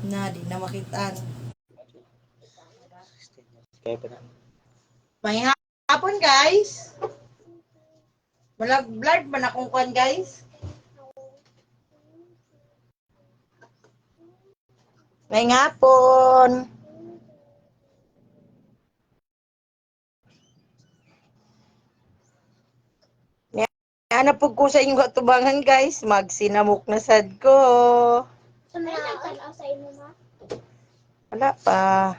Na, di na makitaan. Kaya pa na. May hapon, guys. Malag-vlog ba na kung kwan, guys? May hapon. Ano po ko sa inyong katubangan, guys? Magsinamok na sad ko. Wala pa.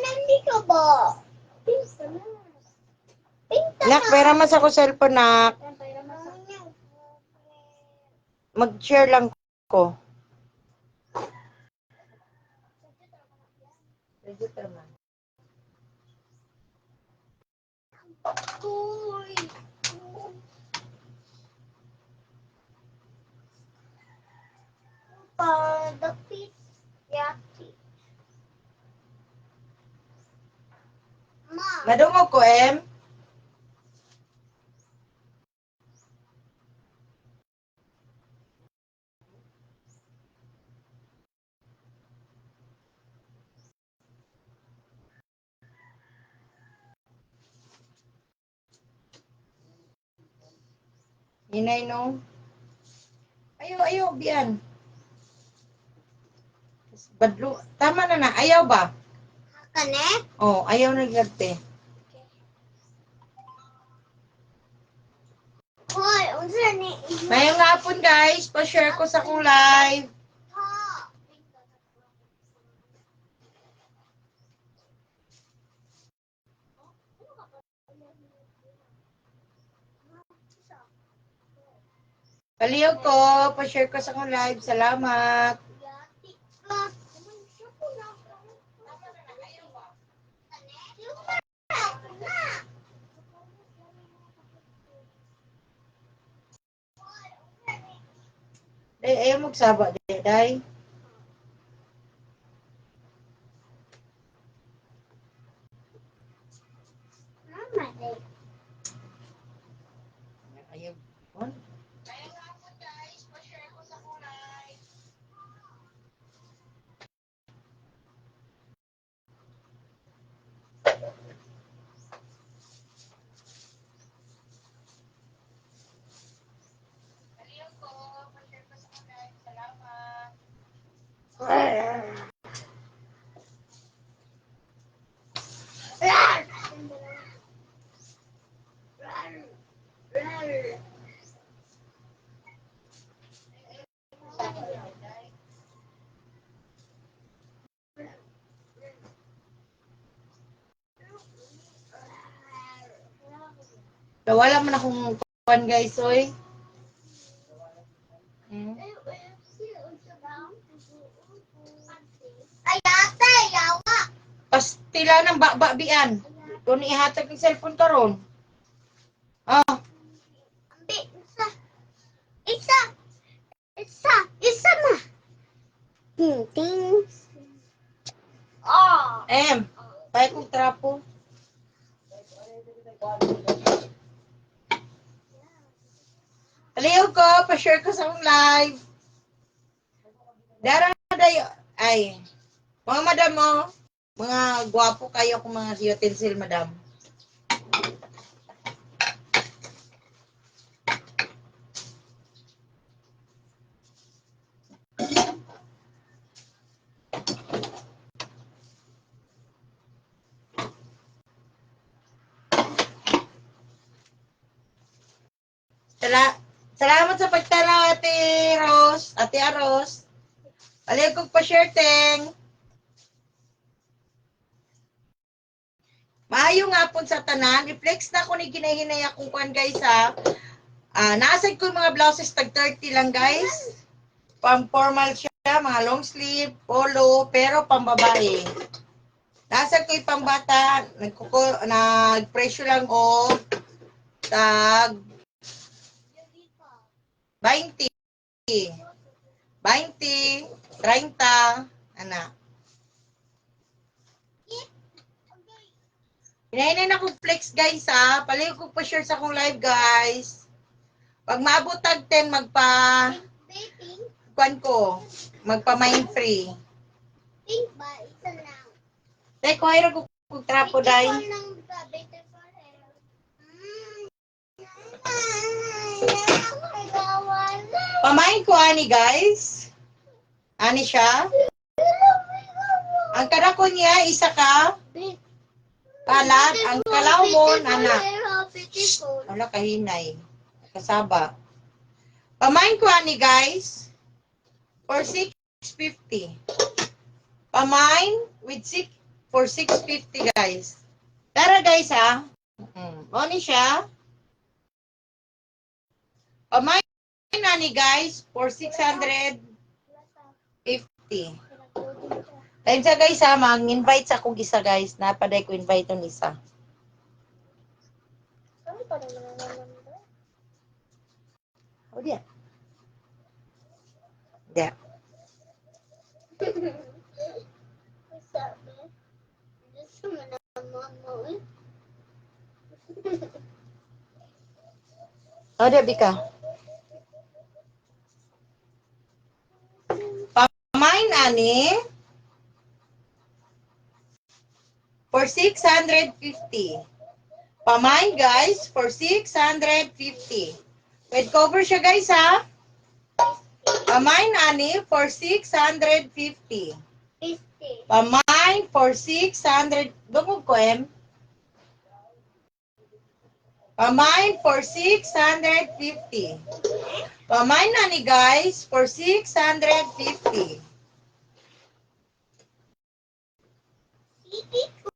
Hindi ka ba? Nak, pera mas ako cellphone, nak. Mag-share lang ko. Register man. Uy. Padapit. Yaki. Ma. Madungog ko, em. Hinay, no? Ayaw, biyan. Badlo. Tama na na. Ayaw ba? Kane? Oh, ayaw na garte. Hoy, unsa ni? Ngayong hapon, guys. Pa-share ko sa kong live. Palihog ko. Pa-share ko sa kong live. Salamat. Ayaw magsaba, day. Ayaw. Ngayong hapon, guys. Pa-share ko sa kong live. Palihog ko. Pa-share ko sa kong live. Salamat. Wala man akong kuwan, guys, oy. Ay, ate, yawa. Pastila ng bakbabian. Kung ihatag ng cellphone karon. Ah, Ambi, isa. Isa na. Ting. Oh. Tayo kong trapo. Palihog ko, pa-share ko sa akong live. Dara dayo. Ay, mga madam mo, mga gwapo kayo kung mga utensil, madam. Salamat sa pagtanaw, Ate Rose. Ate Aros. Palihog ko pa-share, teng. Maayo nga po sa tanan. I-flex na ko ni ginahinay akong kuhan, guys, ha. Naasad ko yung mga blouses, tag 30 lang, guys. Pang formal siya, mga long sleeve, polo, pero pang babae. Naasad ko yung pambata, nag-presyo lang o tag 20. 20, 30, ana. Hinahinay na kong flex guys ha. Palayo ko pa share sa akong live guys. Pag maabot tag 10, Baby, kuan ko. Magpa-mind free. pink ba? Isa lang. Dahil ko hayro ko trapo dahil. Beautiful lang ba? Better for hair. Pamain ko ani guys. Ani siya. Ang karako niya isa ka kalat. Ang kalaw mo anak. Beautiful. Wala kahinay. Kasaba. Pamain ko ani guys. For 650. Pamain with 6 for 650 guys. Tara guys ha. Oni siya. Pamain na ni guys for 650. Time sa guys ha, mag-invite sa akong isa guys. Napaday ko invite yung isa. O diya. Diya. Gusto mo na mama eh. O diya, Bika. Pamain ani for 650. Pamain guys for 650. With cover siya guys ha. Pamain ani for 650. 50. Pamain for 600. Dungog ko Pamain for 650. Pamain na ni guys for 650. Hindi ko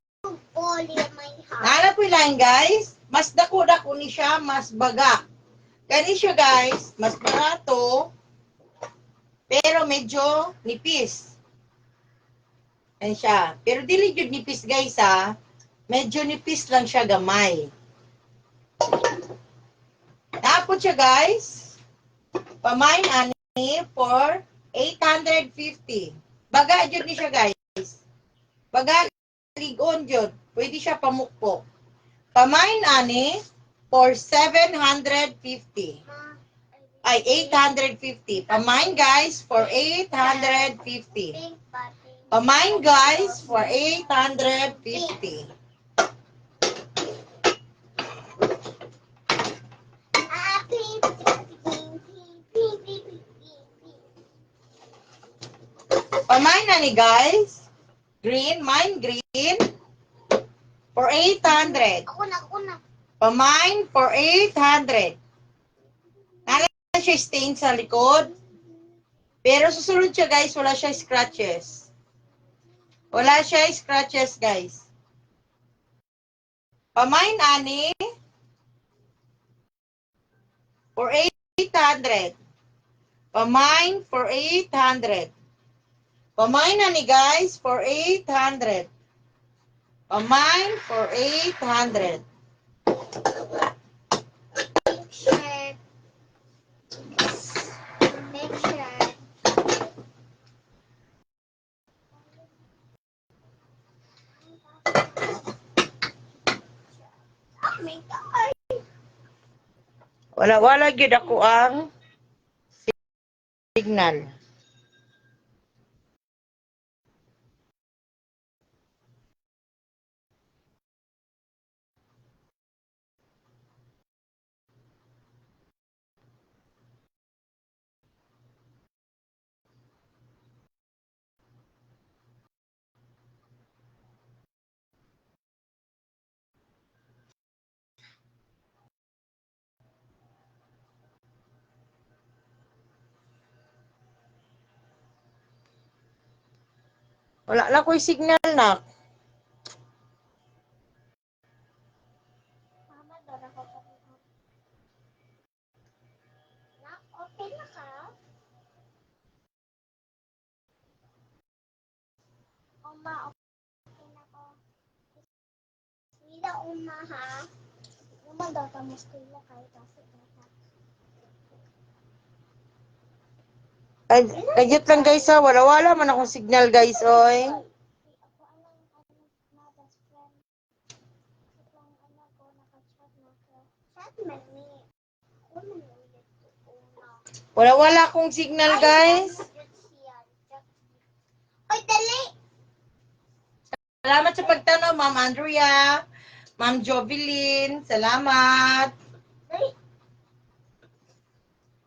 boli my heart. Nala po lang guys. Mas dako-dako ni siya, mas baga. Gani siya guys, mas barato. Pero medyo nipis. Yan siya. Pero dili jud nipis guys ha. Medyo nipis lang siya gamay. Tapos siya guys. Pamain ani for 850. Baga jud ni siya guys. Baga ligon jud. Pwede siya pamukpok. Pamain ani for 750. Ay, 850. Pamain guys for 850. Pink ba? Pamain guys for 850. Pink, pink, pink, pink, pink, pink. Pamain na ni guys. Green, mine green. For 800. Ako na. Pamain for 800. Nala siya stain sa likod. Pero susunod siya guys, wala siya scratches. Wala siya scratches guys. Pamain ani for 800. Pamain for 800. Pamain na ni guys for 800. Pamain for 800. Pink shirt. Pink shirt. Oh my God. Wala gyud ako ang signal. Wala na ko'y signal na. Mama, doon ako pa. Nak, okay na ka? Oma, okay na ko. Sila uma ha? Uma daw ka mo sila kayo kasi dapat. Kayot lang guys ha. Wala man akong signal guys oy. Ako alam na best friend. ko nakachat na ko. Chat man ni. Ako man ulit ko una. Wala akong signal, guys. Oy, dali! Salamat sa pagtanong, Ma'am Andrea. Ma'am Jovelyn, salamat. Dali!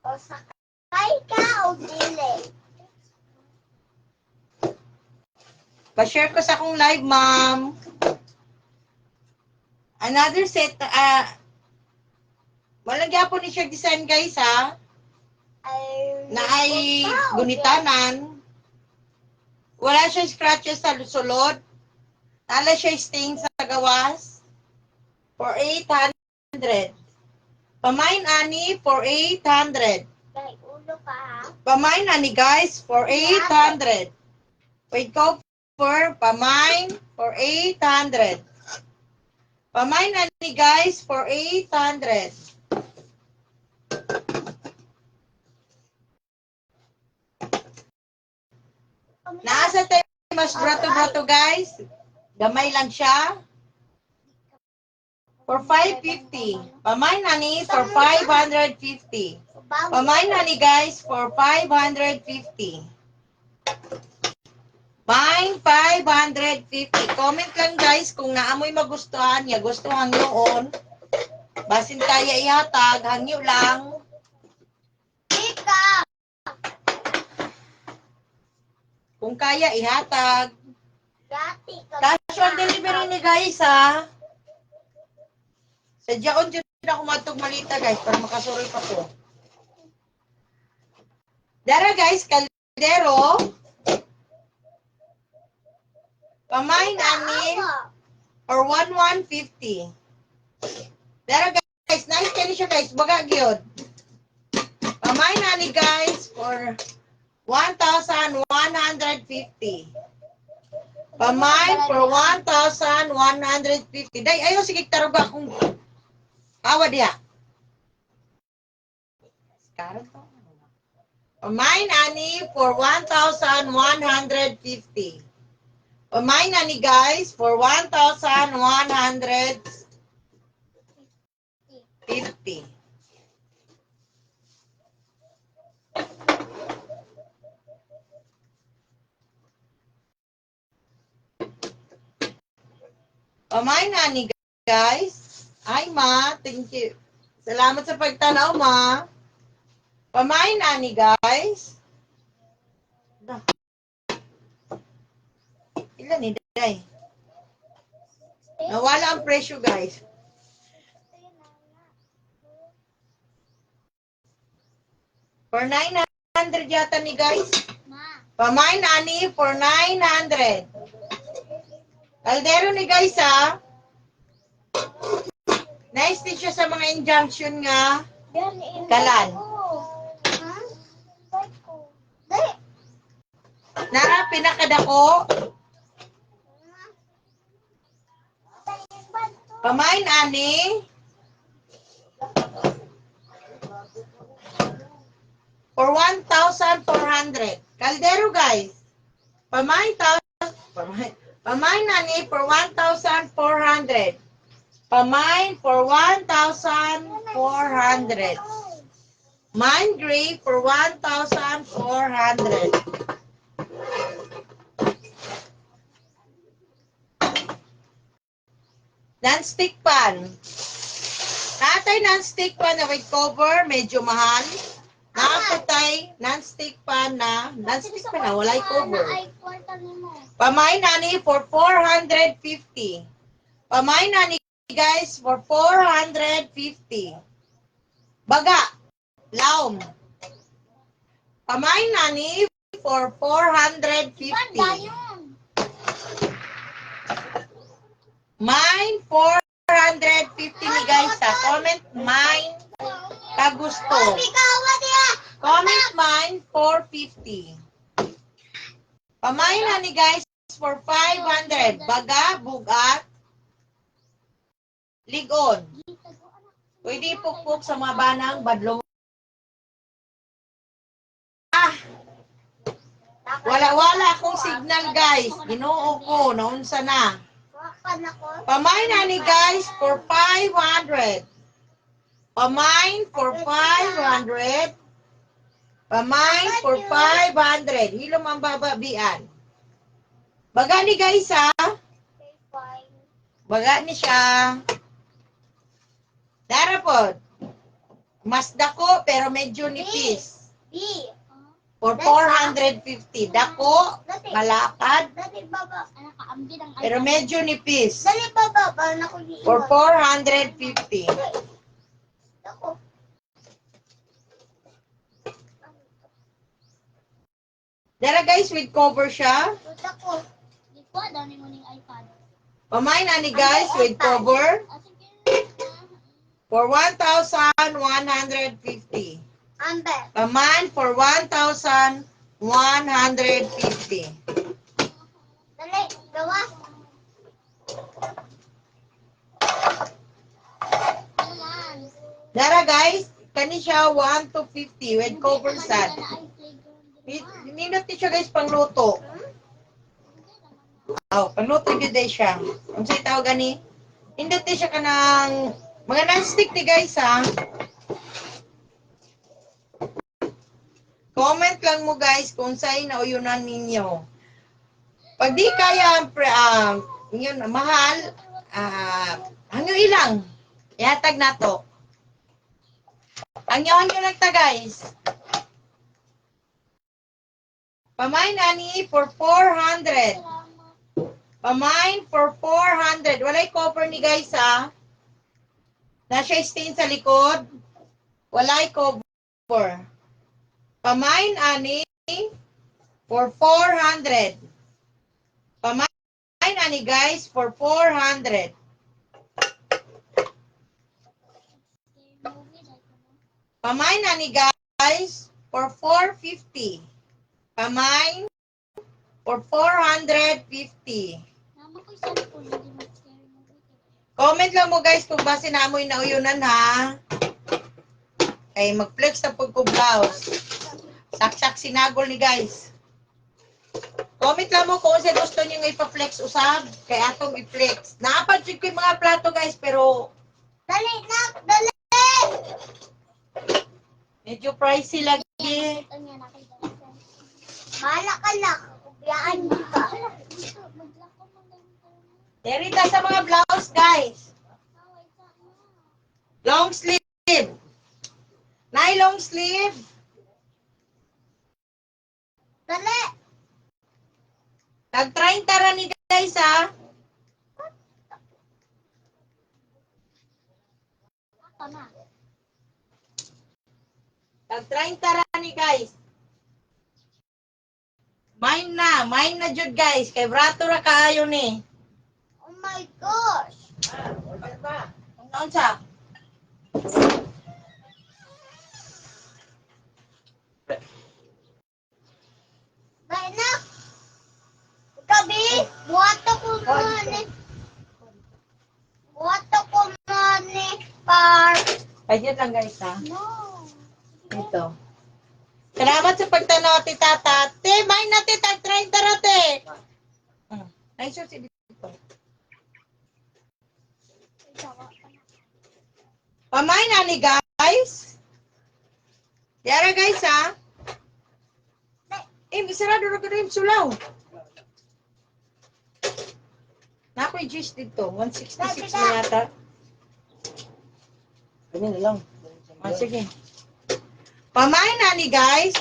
O, sakay ka o dili? Pa-share ko sa akong live, ma'am. Another set, walang gyapon ni siya design, guys, ha? Na ay gunitanan. Wala siya scratches sa sulod. Wala siya stain sa gawas. For 800. Pamain ani for 800. Dahil ulo ka, ha? Pamain ani, guys, for 800. Wait ko for pamain for 800. Pamain ani, guys, for 800. Naasa tayo mas brato-brato, guys. Gamay lang siya. For 550. Pamain ani for 550. Pamain ani, guys, for 550. Buying 550. Comment lang, guys, kung naamoy magustuhan niya. Gustuhan noon. Basin kaya ihatag. Hangyo lang. Ika! Kung kaya ihatag. Gati ka. Cash on delivery ni, guys, ha. Sadyaon dyan ako matog malita, guys, para makasuroy pa ko. Dara, guys, kaldero. Pamain ani or 1150. Dara, guys, nice kayo siya, guys. Baga gyud. Pamain ani, guys, for 1,150. Pamain for 1,150. Day, ayaw, sige, tarog akong awa diya. Pamain ani for 1,150. Pamain ani, guys, for 1,150. Pamain ani, guys. Ay, ma, thank you. Salamat sa pagtanaw, ma. Pamain ani, guys. Ilan ni Day? Nawala ang presyo, guys. For 900 yata ni, guys. Ma. Pamain ani for 900. Kaldero ni, guys, ha. Nice din siya sa mga injunction nga. Kalan. Ha? Dali! Nara, pinakadako. Pamain ani. For 1,400. Kaldero, guys. Pamain ani for 1,400. Pamain for 1,400. Mine gray for 1,400. Non-stick pan. Natay non-stick pan na with cover, medyo mahal. Nakaputay, non-stick pan na, walay cover. Pamain nani for 450. Pamain nani, guys, for 450. Baga, laom. Pamain nani for 450. Mine 450 ni, guys, ha. Comment mine kagusto. Comment mine 450. Pamain nani, guys, for 500. Baga, bugat, ligon. Pwede pukpuk sa mga banang badlong. Wala akong signal, guys. Ginoo ko, naunsa na. Pamain na ni guys for 500. Pamain for 500. Pamain for 500. Hilom ang bababian. Baga ni guys ha. Okay, fine. Baga ni siya. Darapod. Mas dako pero medyo nipis. B. For 450. Dako, malakad, Dali baba. Anak ka, ambi ng pero medyo nipis. Dali baba. Paano ko iiwan? For 450. Ako. Dara guys, with cover siya. Tuta ko. Di ko, dami mo ng iPad. Pamain na ni guys with cover. Sige. For 1,150. Amber. Pamain for 1,150. Dali. Gawa. Ayan. Dara guys, kani siya 1 to 50 with cover sad. Ninot ni siya guys pangluto. Oh, pangluto gyud day siya. Unsay tawag gani? Indot ni siya kanang mga non-stick ni guys ha. Comment lang mo guys kung sa'yo na uyunan ninyo. Pag di kaya, yun, mahal, hangyo ilang. Ihatag na to. Hangyo lang ta guys. Pamain ani for 400. Pamain for 400. Walay cover ni guys ha. Nasa stain sa likod. Walay cover. Pamain ani for 400. Pamain ani guys for 400. Pamain ani guys for 450. Pamain for 450. Comment lang mo guys kung base na amoy na uyunan ha. Kay mag-flex na po ko blouse. Saksak sinagol ni guys. Comment lang mo kung sa gusto niyo nga ipa-flex usab. Kay atong i-flex. Naapansin ko yung mga plato guys pero Dali na. Dali. medyo pricey lagi. Mahala ka lang. Ubiyaan mo ka. Derita sa mga blouse guys. Long sleeve. Nay long sleeve. Dali. Tag-30 ra ni guys ha. Ako na. Tag-30 ra ni guys. Mine na jud guys. Kay brato ra kaayo ni. Oh my gosh. Ano ba? Ano sa? Dali na. Gabi. Buhato ko mani. Buhato ko mani. Ayun lang guys ha. No. Ito. Salamat sa pagtanaw, ti tata. Te, may na ti, tag-30 ra te. Ay, sure, si dito. Pamay na ni guys. Yara guys ha. Sarado na ka rin sulaw. Nako'y juice dito. 166 na yata. Ganyan na lang. Sige. Pamay na ni guys.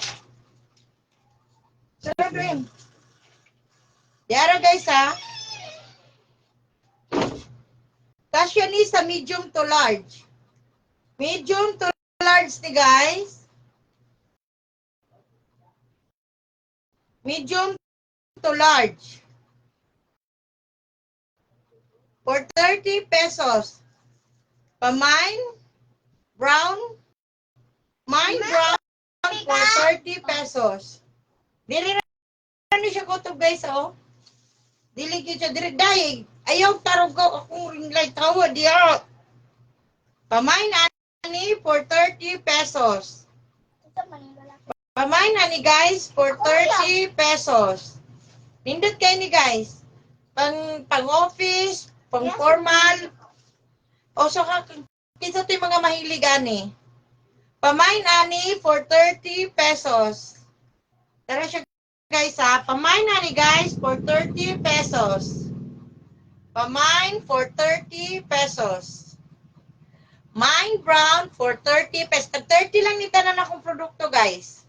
Sarado rin. Yara guys ha. Kasya ni sa medium to large. Medium to large ni guys. Medium to large. For 30 pesos. Pamine brown. Mine brown for 30 pesos. Dili na ni siya ko to guys oh. Dili ko siya diri dahil ayaw tarog ko akong ring light tawa diya. Pamine ani for 30 pesos. Pamay na ni guys for 30 pesos. Nindot kayo ni guys. Pang office, pang formal. O so kinsa to yung mga mahilig ani. Pamain ani for 30 pesos. Tara siya guys ha. Pamain ani guys for 30 pesos. Pamain for 30 pesos. Mine brown for 30 pesos. Tag 30 lang ni tanan akong produkto guys.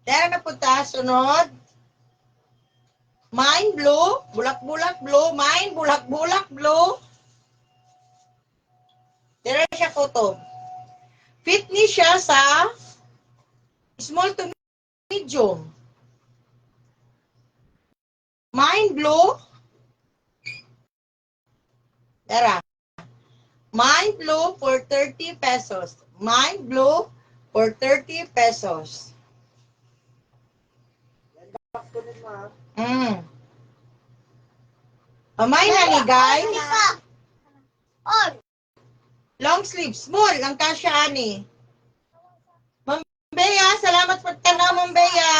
Tara na punta. Sunod. Mine blue. Bulak-bulak blue. Mine bulak-bulak blue. Tara siya kutob. Fit ni siya sa small to medium. Mine blue. Tara. Mine blue for 30 pesos. Mine blue for 30 pesos. Pamain na ni guys. On. Long sleeve. Small. Ang kasya ani. Ma'am Bea, salamat po tanaw, Ma'am Bea.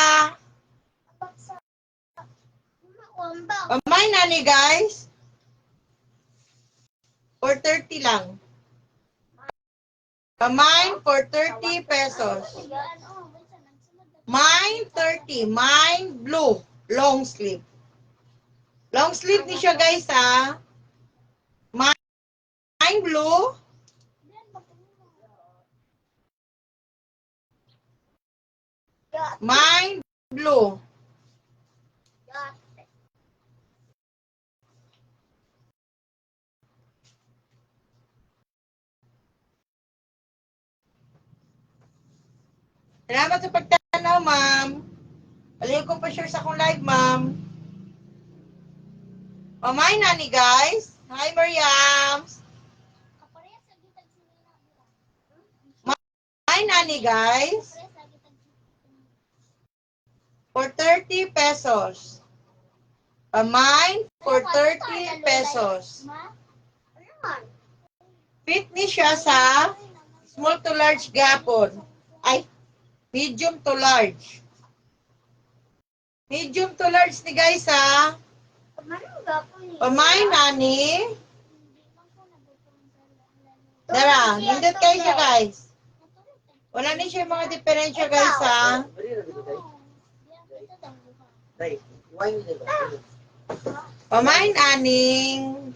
Pamain na ni guys. For 30 lang. Pamain for 30 pesos. Mine 30. Mine blue. Long sleeve. Long sleeve ni siya guys ha. Mine blue. Mine blue. Salamat sa pagtanaw, ma'am. Aliw ko pa share sa akong live, ma'am. Pamain na ni guys. Hi, Mariams. Pamain na ni guys. For 30 pesos. Pamain for 30 pesos. Fit ni siya sa small to large gapon. Ay, medium to large. Medium to large ni guys ha. Pamain na ni. Dara, nindot kayo siya guys. Wala ni siya yung mga diferensya guys ha. Pamain aning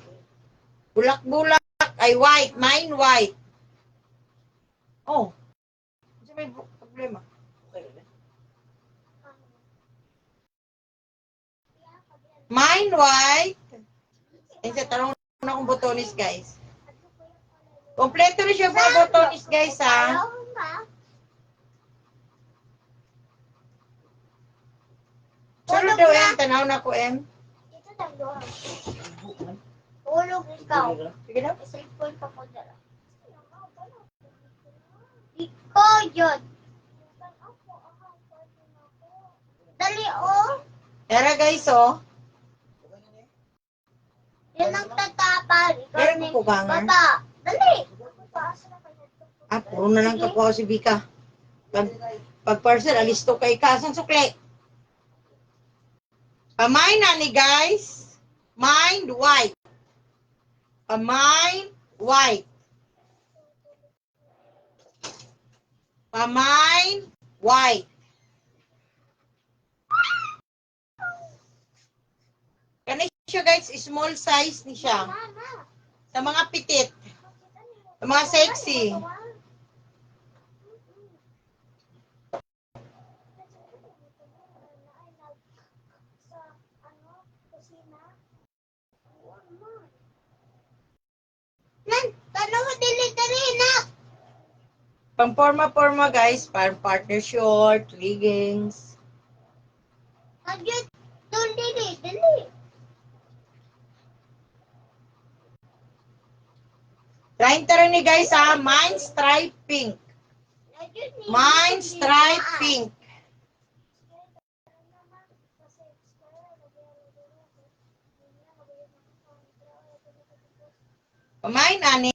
bulak-bulak ay white, mine white. Oh. Kasi may problema. Mine white. Kasi tarong na akong botonis guys. Kompleto na siya mga botonis guys ha. Sino daw yan? Tanaw na ko em. Ulog ikaw. Sige daw. Cellphone pa ko dala. Ikaw yun. Dali oh. Tara guys oh. Yan ang tatapal. Meron mo pugangan? Baba. Dali. Ah, puro na lang kakuha si Vika. Pag parcel, alisto kay Kasang sukle. Pamain na ni guys. Mind white. Pamain white. Pamain white. Kani siya guys, small size ni siya. Sa mga pitit. Sa mga sexy. Tanong mo dili na. Pang forma guys, para partner short, leggings. Nagyot. Doon dili. Trying tara ni guys ha, mine stripe pink. Mine stripe pink. Pamain ani.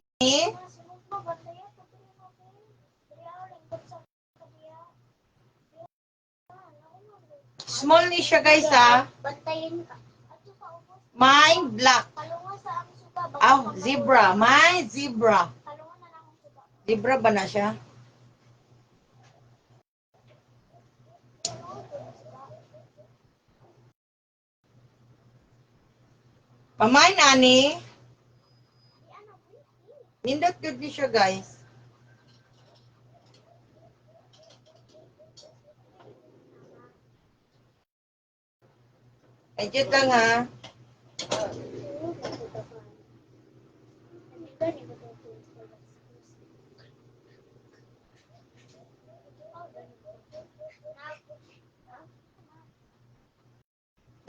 Small ni siya guys ha. Bantayin ka. At yung paubos. May black. Kalungan sa aming suga. Aw, zebra. May zebra. Kalungan na lang ang suga. Zebra ba na siya? Pamay nani. Nindot good ni siya guys. Edit lang ha.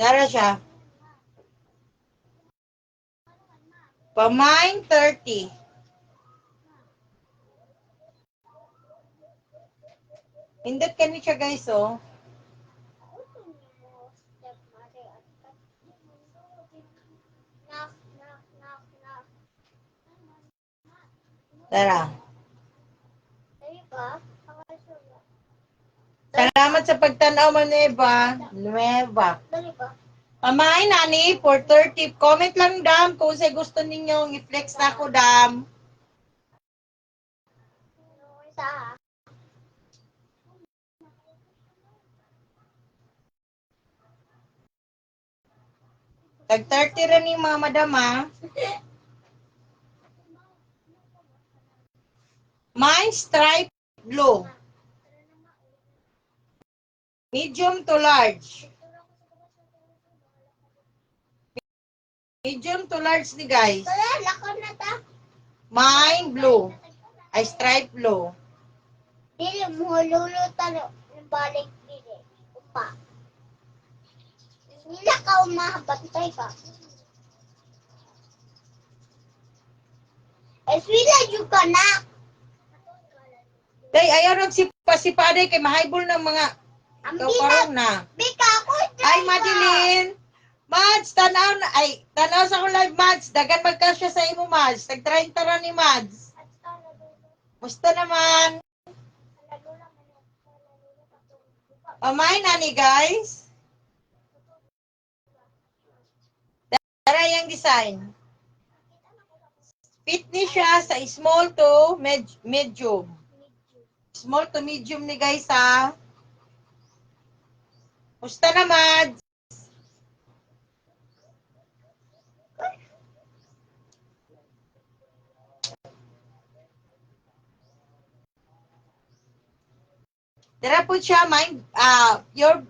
Dara siya. Pamain 30. Hindot ka ni siya guys oh. Dara. Salamat sa pagtanaw mo, Nueva. Nueva. Pamain, nani, for 30. Comment lang, dam, kung sa gusto ninyong i-flex na ako, dam. Tag 30 rin yung mga madam, ha. Mine stripe blue. Medium to large. Medium to large ni guys. Mine blue. Ay stripe blue. Dili mo lulutan ng balik dili. Upa. Nila ka umabantay ka. Eswila juga na. Day, ayaw nagsipa-sipa day kay mahaybol ng mga kaparong na. Bika ako. Ay, Madeline. Mads, tanaw na. Ay, tanaw sa akong live, Mads. Dagan magkasya sa imo, Mads. Tag-30 ra ni Mads. Musta naman? Pamay na ni guys. Tara yung design. Fit ni siya sa small to medium. Small to medium ni guys ha. Musta na Mads? Tara po siya, pure,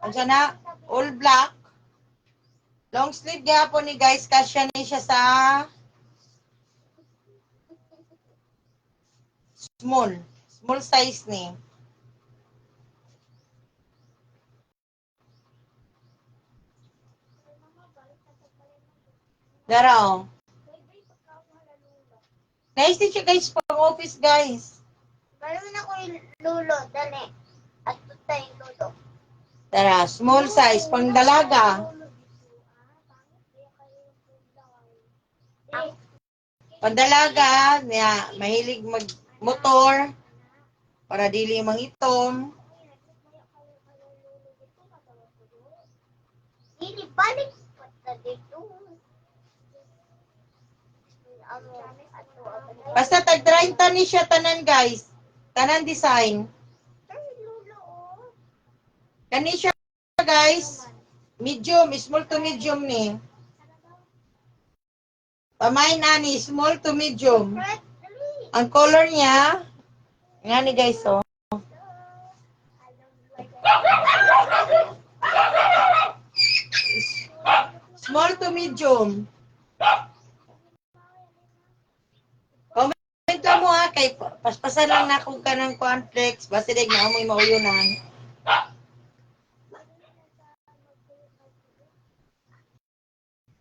ano na, all black. Long sleeve niya po ni guys, kasya ni siya sa small. Small size ni. Dara oh. Nice din siya guys, pang office guys. Gawin ako yung lulo, dali. At tuta yung lulo. Tara, small size, pang dalaga. Pandalaga, niya, mahilig mag-motor, para dili mangitom. Dili balik pa dito. Basta tag 30 ni siya tanan guys. Tanan design. Kani siya guys. Medium, small to medium ni. Pamain ani, small to medium. Ang color niya, nga ni guys oh. Small to medium. Comment lang mo ha, kay paspasan lang na kung kanang cornflakes, basta dig na amoy mauyunan.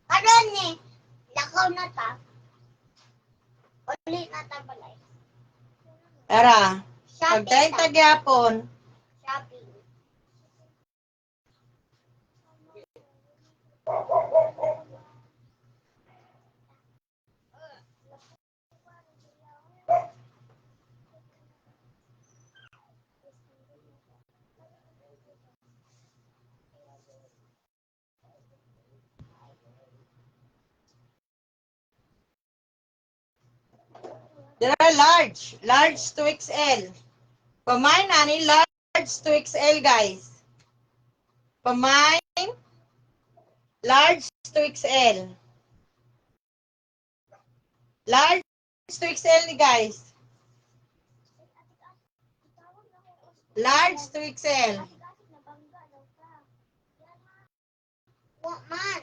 Ano ni? Lakaw na ta. Uli na ta balay. Tara, pag Shopping tayong tagyapon, Shopping. There are large to XL. Pamain ani large to XL guys. Pamain large to XL. Large to XL ni guys. Large to XL. What man?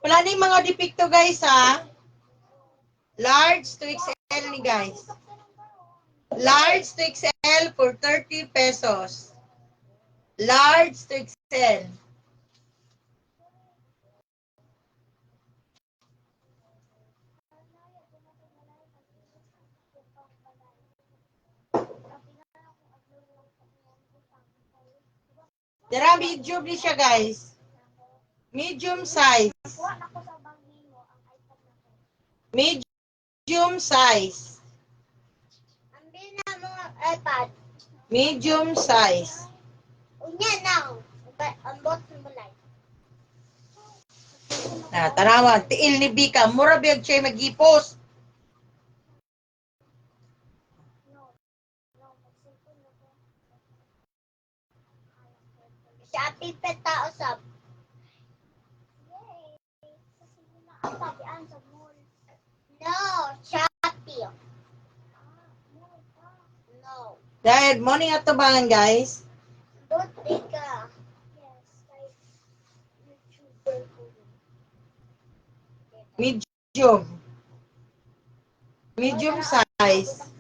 Wala na yung mga depikto guys ha. Large to XL ni guys. Large to XL for 30 pesos. Large to XL. Dara medium ni siya guys. Medium size. Medium size. Ambil na mga iPad. Medium size. Unya na. Ang bot ng balay. Tanawa, tiil ni Bika. Mura biyag siya mag-ipos. Shopee peta usap. Ang tabian sa mall. No, Shopee. No. Dahil, morning at tubangan guys. Don't take a... Yes, like YouTuber ko. Medium. Medium size.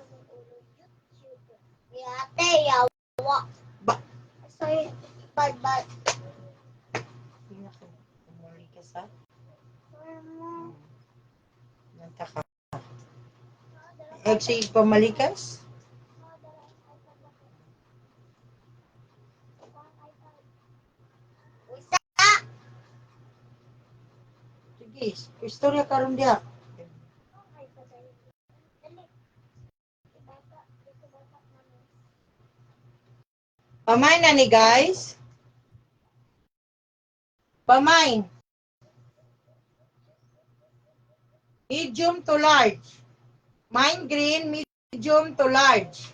Yate, yawa. Ba- Sorry, bad. Umuli ka sa? Ano? Nantaka. Egg pamalikas? Usa! Sige, istorya karon diha. Pamain na ni guys. Pamain. Medium to large. Mine green, medium to large.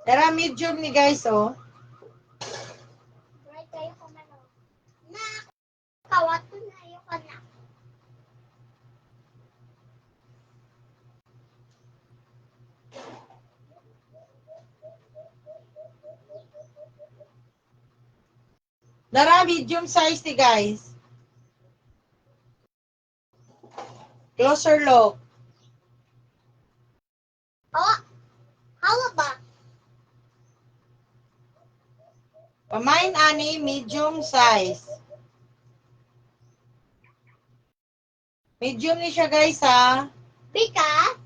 Tara, medium ni guys, oh. Right kayo ko man. Na, kawato na ayo ka na. Tara, medium size ni guys. Closer look. Oh, hawa ba? Pamain ani, medium size. Medium ni siya guys, ha. Bika?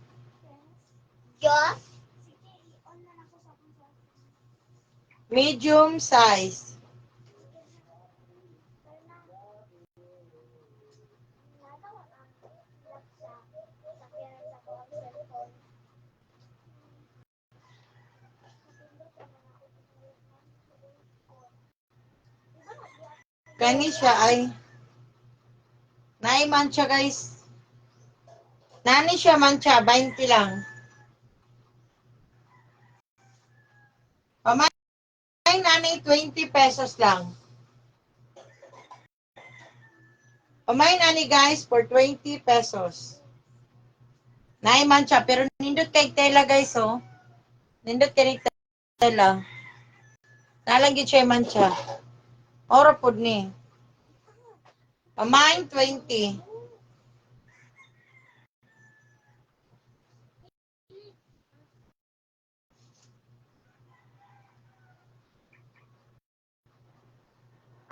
Diyos? Medium size. Kani siya ay naiman siya guys. Nani siya mancha, 20 lang. Pamain nani, 20 pesos lang. Pamain nani guys for 20 pesos. Naiman siya, pero nindot kay tela guys, oh. Nindot kay tela. Nalagyan siya mancha. Oro pod ni. Pamain 20.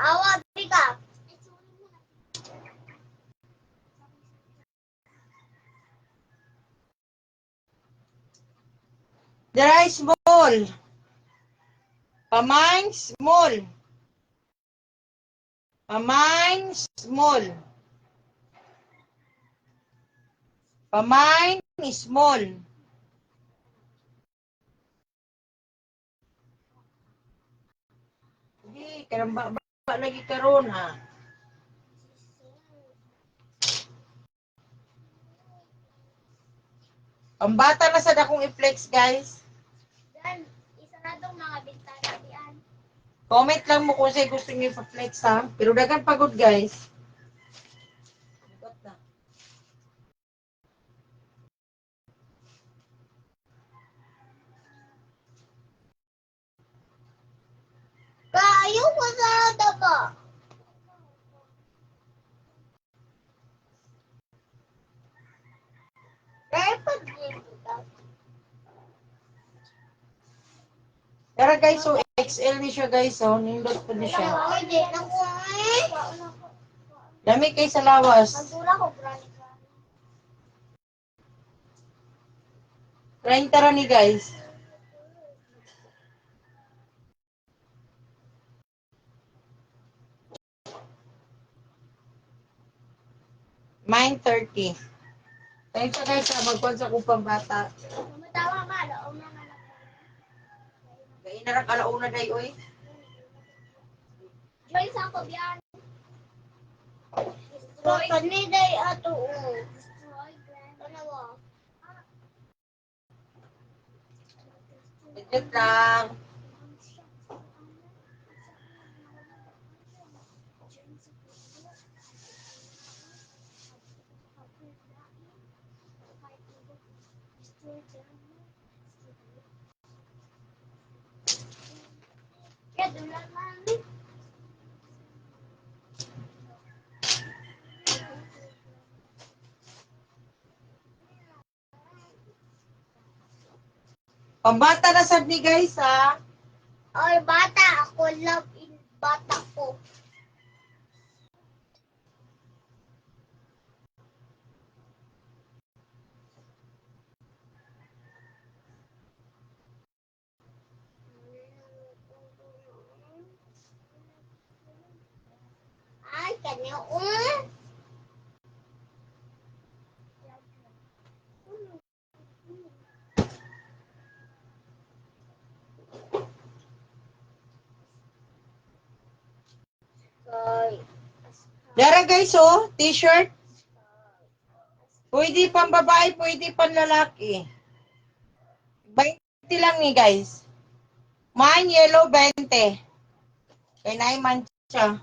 Hawa, bika. Dry small. Pamain small. Pamain, small. Pamain, small. Hindi, karamba ba lagi karon ha. Pambata na sa dakong i-flex, guys. Dan, isa na itong mga bintana diyan. Comment lang mo kung sa'yo gusto niyo i-flex ha. Pero dagan pagod, guys. Kayo ko sa daba. Dapat din ito. Pero guys, so XL ni siya, guys. So, nindot po ni siya. Hindi na ko eh. Dami kay sa lawas. Magdula ko, brani. 30 ra ni, guys. Mine 30. Thanks sa guys sa magkuhan sa kupang bata. Matawa ka, laong na nga lang. Gaya na rin kalauna day, oy. Joy sa ko biyan. Destroy. Kaniday ato o. Destroy, grand. Tanawa. Legit lang. Ya, dulan man. Pambata na sad ni, guys, ha. Oy, bata. Ako love in bata ko. Ay, kanyo. Ay. Dara, guys, oh. T-shirt. Pwede pang babae, pwede pang lalaki. 20 lang ni, guys. Mine yellow 20. Kaya naiman siya.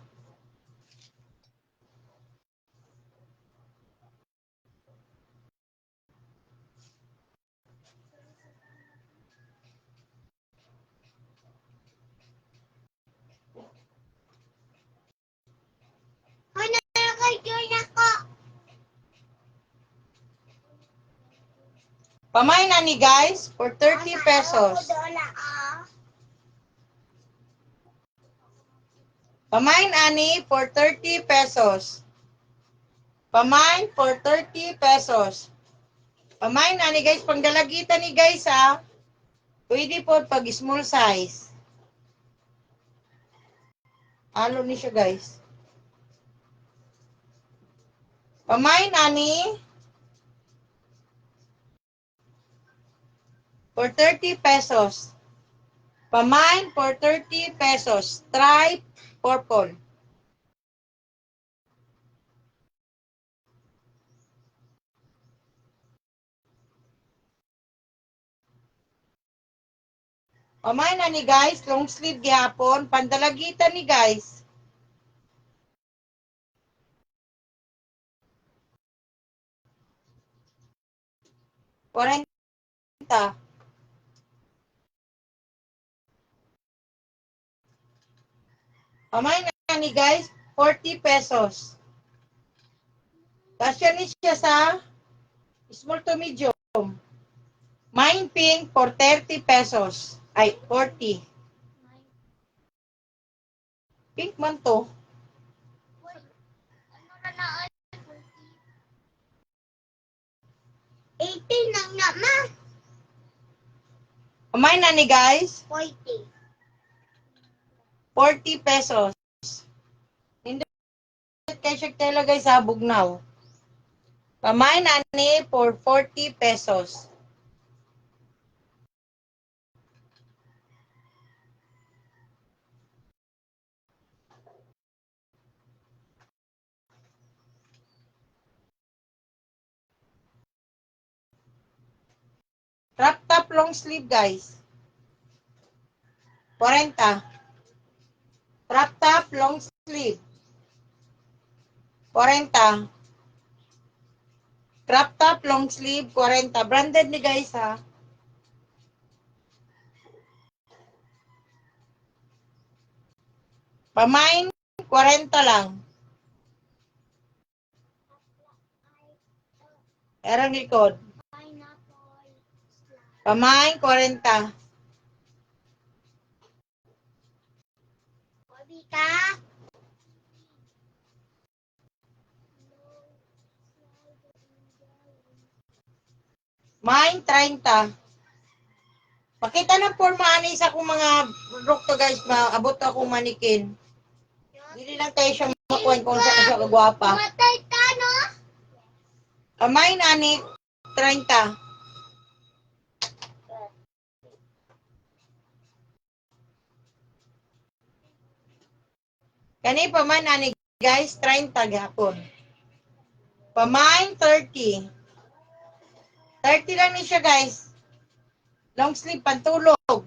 Ano na kayo na ko? Pamay na ni, guys, for 30 pesos. Pamain ani for 30 pesos. Pamain for 30 pesos. Pamain ani, guys, pang dalagitan ni, guys, ha. Pwede po pag small size. Alo ni siya, guys. Pamain ani for 30 pesos. Pamain for 30 pesos. Stripe purple. Pamain ani, guys, long sleeve gihapon, pandalagitan ni, guys. Porenta. Pamain ani, guys, 40 pesos. Kasya ni siya sa small to medium. Mine pink for 30 pesos. Ay, 40. Pink man to. Ano na na? 18 lang naman. Kumain na ni, guys. 40. 40 pesos. Nindot kay siya tela guys ha, bugnaw. Pamay nani for 40 pesos. Crop top long sleeve guys. 40. Crop top long sleeve. 40. Crop top long sleeve 40. Branded ni guys ha. Pamain 40 lang. Erang likod. Pineapple. Pamain 40. Kobe ka? Main 30. Pakita ng forma ani sa akong mga produkto guys, maabot ako manikin. Dili lang tayo siya makuha kung sa siya kagwapa. Matay ka, no? Pamain ani 30. Kani pamain ani guys 30 gapon. Pamain 30. 30 lang ni siya guys. Long sleeve pantulog.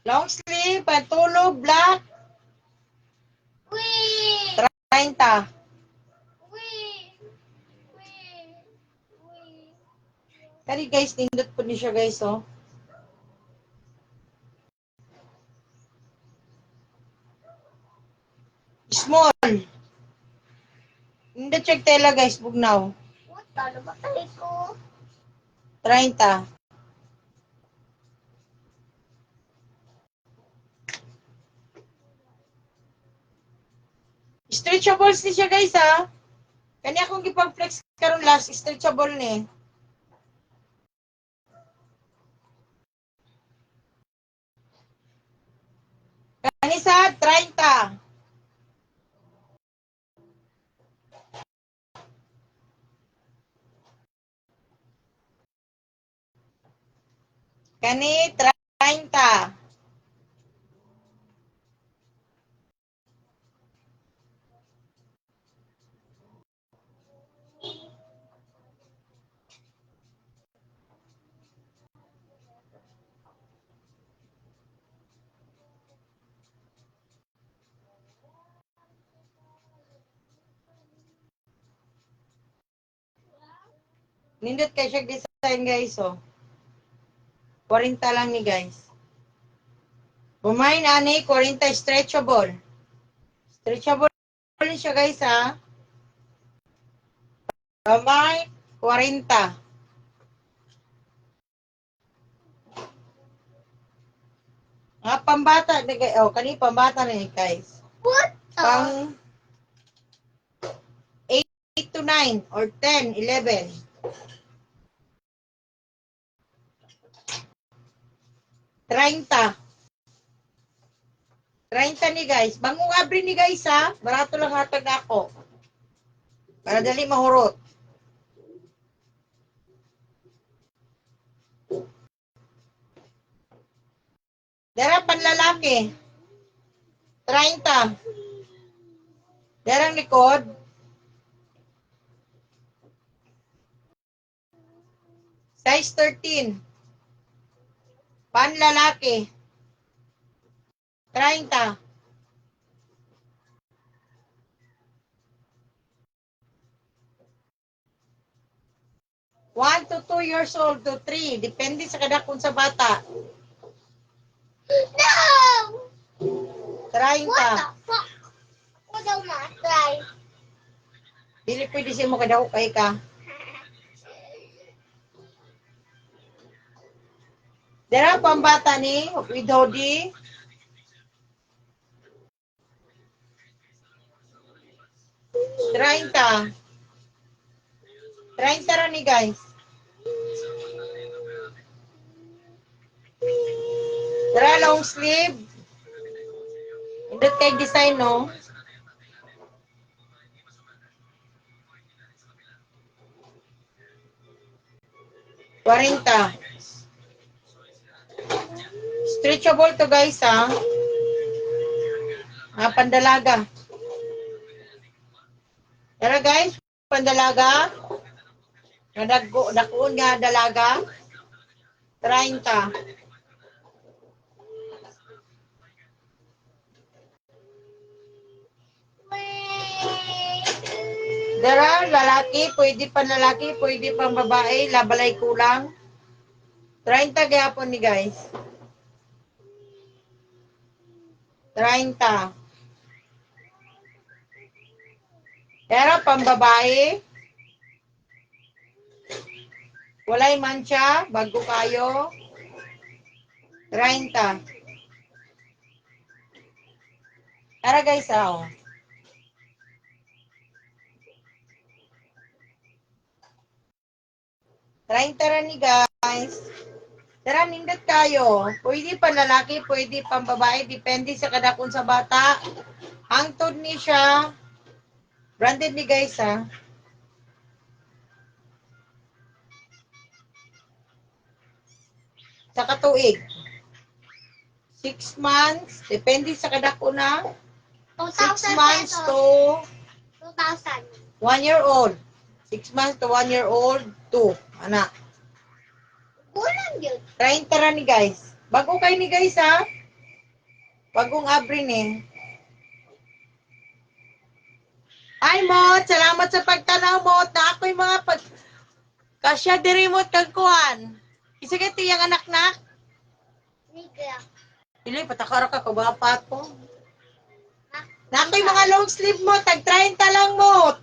Long sleeve pantulog black Wee! 30. Wee! Wee! Wee! Kani guys nindot po ni siya guys oh. Small. Nindot siya tela guys bugnaw. What? Ano ba tayo ko? 30. Stretchables ni siya guys ha. Kani akong gipag-flex karon last stretchable ni. Kani sa 30. Kani 30. Nindot kay siya design guys oh. 40 lang ni guys. Bumain ani 40 stretchable. Stretchable ni siya guys ha. Bumain 40. Ah, pambata ni guys. Oh, kani pambata ni guys. What the? Pang 8 to 9 or 10, 11. 30. 30 ni guys. Bangong abri ni guys ha. Barato lang hatag ako. Para dali mahurot. Dara panlalaki. 30. Darang likod. Size 13. Panlalaki. 30. One to 2 years old to 3. Depende sa kadakon sa bata. No! 30. What the fuck? What daw matay? Dili pwede siya mo kadako kay ka. Dara pambata ni with hoodie. 30. 30 ra ni guys. Dara long sleeve. Indot kay design no. Kwarenta. Stretchable to guys ha. Pandalaga. Tara guys, pandalaga. Dakuon nga dalaga. 30. Dara, lalaki, pwede pa lalaki, pwede pa babae, labalay kulang. 30 gayapon ni guys. 30. Dara, pambabae. Walay mancha, bago kayo. 30. Tara guys, oh. Tara ni guys. Tara, nindot kayo. Pwede pa lalaki, pwede pang babae. Depende sa kadakon sa bata. Hangtod ni siya. Branded ni guys, ha. Sa katuig. 6 months. Depende sa kadakon na. 6 months pesos. to 2,000. 1 year old. 6 months to 1 year old. 2. Anak. Kulang yun. 30 ra ni guys. Bago kayo ni guys, ha. Bagong abrin eh. Ay, Mot, salamat sa pagtanaw, Mot, na ako'y mga kasya diri mo kagkuhan. Isa ka tiyang anak-nak? Niga. Dili, patakara ka, kabapat ko. Na ako'y mga long sleeve mo, tag 30 lang, Mot.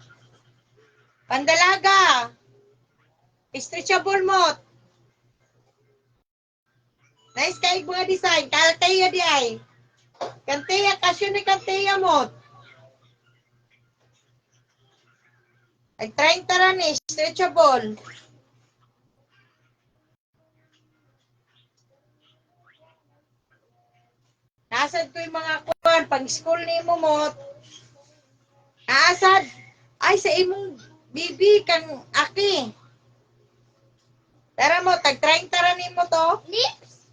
Pandalaga. Stretchable, Mot. Nice kayo mga design. Kalteya di ay. Kanteya, kasyo ni kanteya, Mot. Tag 30 ra ni, stretchable. Nasad ko yung mga kuwan, pang school ni mo, Mot. Nasad. Ay, sa imong bibi, kang aki. Tara mo, tag 30 ra ni mo to. Lips.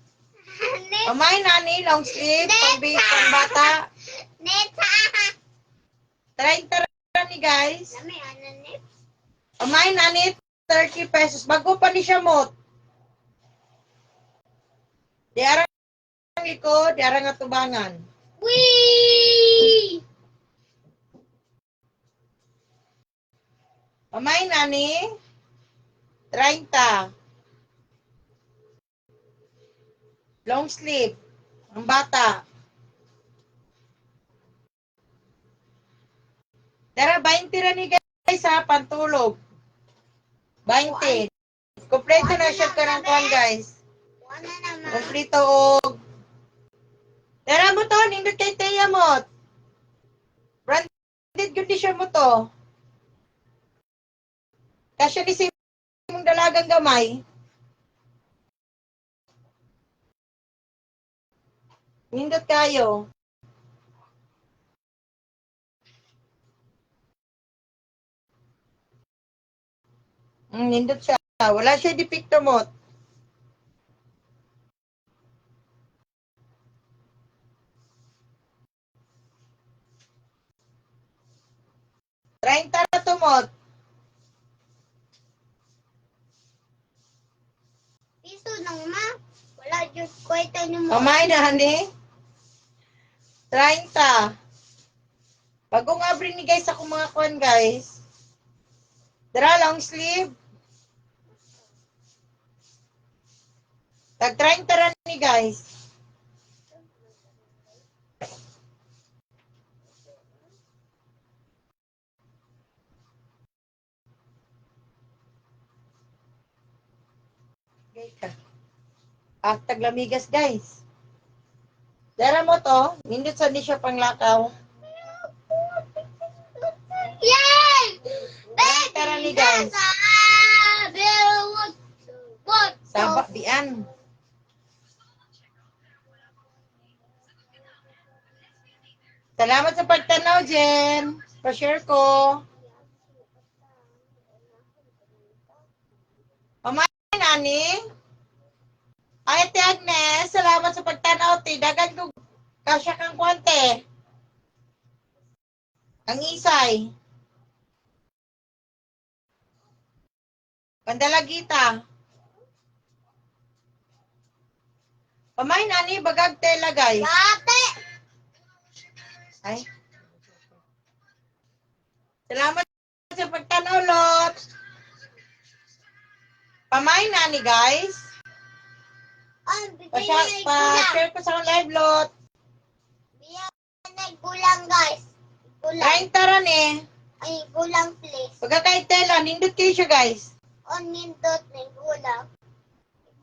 Lips. Pamay nani, long sleeve, pang bata. Neta. 30 ra ni guys. Lami, ano lips? Pamay nani, 30 pesos. Bago pa ni siya, Mot. Di arang likod, di arang atubangan. Wee! Pamay nani, 30. Long sleeve, ang bata. Tara, 20 ra ni guys ha, pantulog. 20. Kompleto na siya ka ng kwan guys. Wala naman. Kompleto og. Tara mo to, nindot kay Teya mo. Branded condition mo to. Kasya ni mong dalagang gamay. Nindot kayo. Nindot siya. Wala siya depikto mo. Trying tara to mo. Piso nang ma. Wala Diyos ko ito ni mo. Kamay na, hani. 30. Bagong abri ni guys ako mga kwan guys. Dara long sleeve. Tag 30 ra ni guys. Taglamigas guys. Dara mo to, nindot sa ni siya panglakaw. Yay! Tara ni guys. What? Sabak dian. Salamat sa pagtanaw, Jen. Pa-share ko. Pamain, ani. Ay, Ate Agnes, salamat sa pagtanaw, ti. Dagan ko kasya kang kwante. Ang isay. Pandalagita. Pamain, ani, bagag tela, guys. Ate! Ay. Salamat sa pagtanaw, Lot. Pamain, ani, guys. Ay, bigyan na gulang. Pa-share ko sa live, Lot. Bigyan na gulang, guys. Gulang. 30 ran eh. Ay, gulang, please. Pagka kay tela, nindot kayo siya, guys. O, nindot na gulang.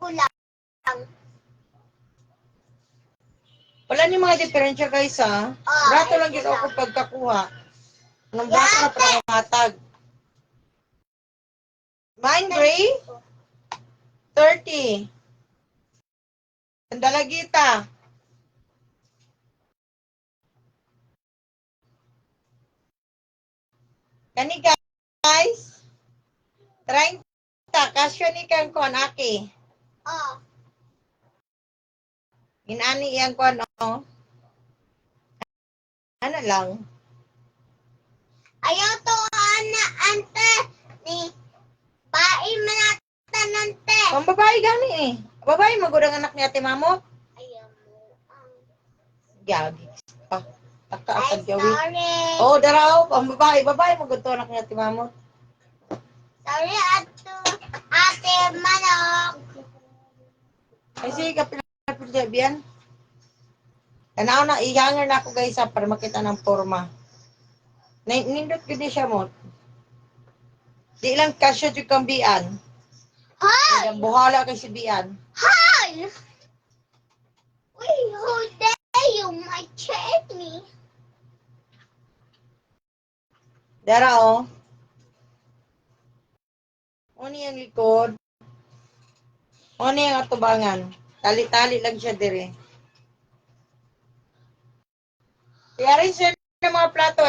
Gulang. Wala ni mga diferensya, guys, ha? Brato lang gito ako pagkakuha. Nang brato na para matag. Mine gray? 30. Ang dalagita. Kani, guys? 30. Kasyo ni kang kon, aki. Oh. Inani iyang kon, oh. Ano lang? Ayaw to, ante. Ni, bain manatan, Kung babae gani eh. Babae, magudang anak ni Ate Mamot. ayaw mo. Gagi. Pa. Ay, Taka-atag gawi. sorry. Oh, daraw. Ang babae. Babae, magudto anak ni Ate Mamot. Sorry, ate manok. Ay, sige, kapil-kapil biyan. Tanaw na, i-hanger na ako guys ha, para makita ng forma. Nindot ko di siya mo. Di lang kasya yung kambian. Hi! Buhala kay si Bian. Hi! Wait, who dare you, my chutney? Dara oh. Oni ang likod. Oni ang atubangan. Tali-tali lang siya dire. Kaya siya ng mga plato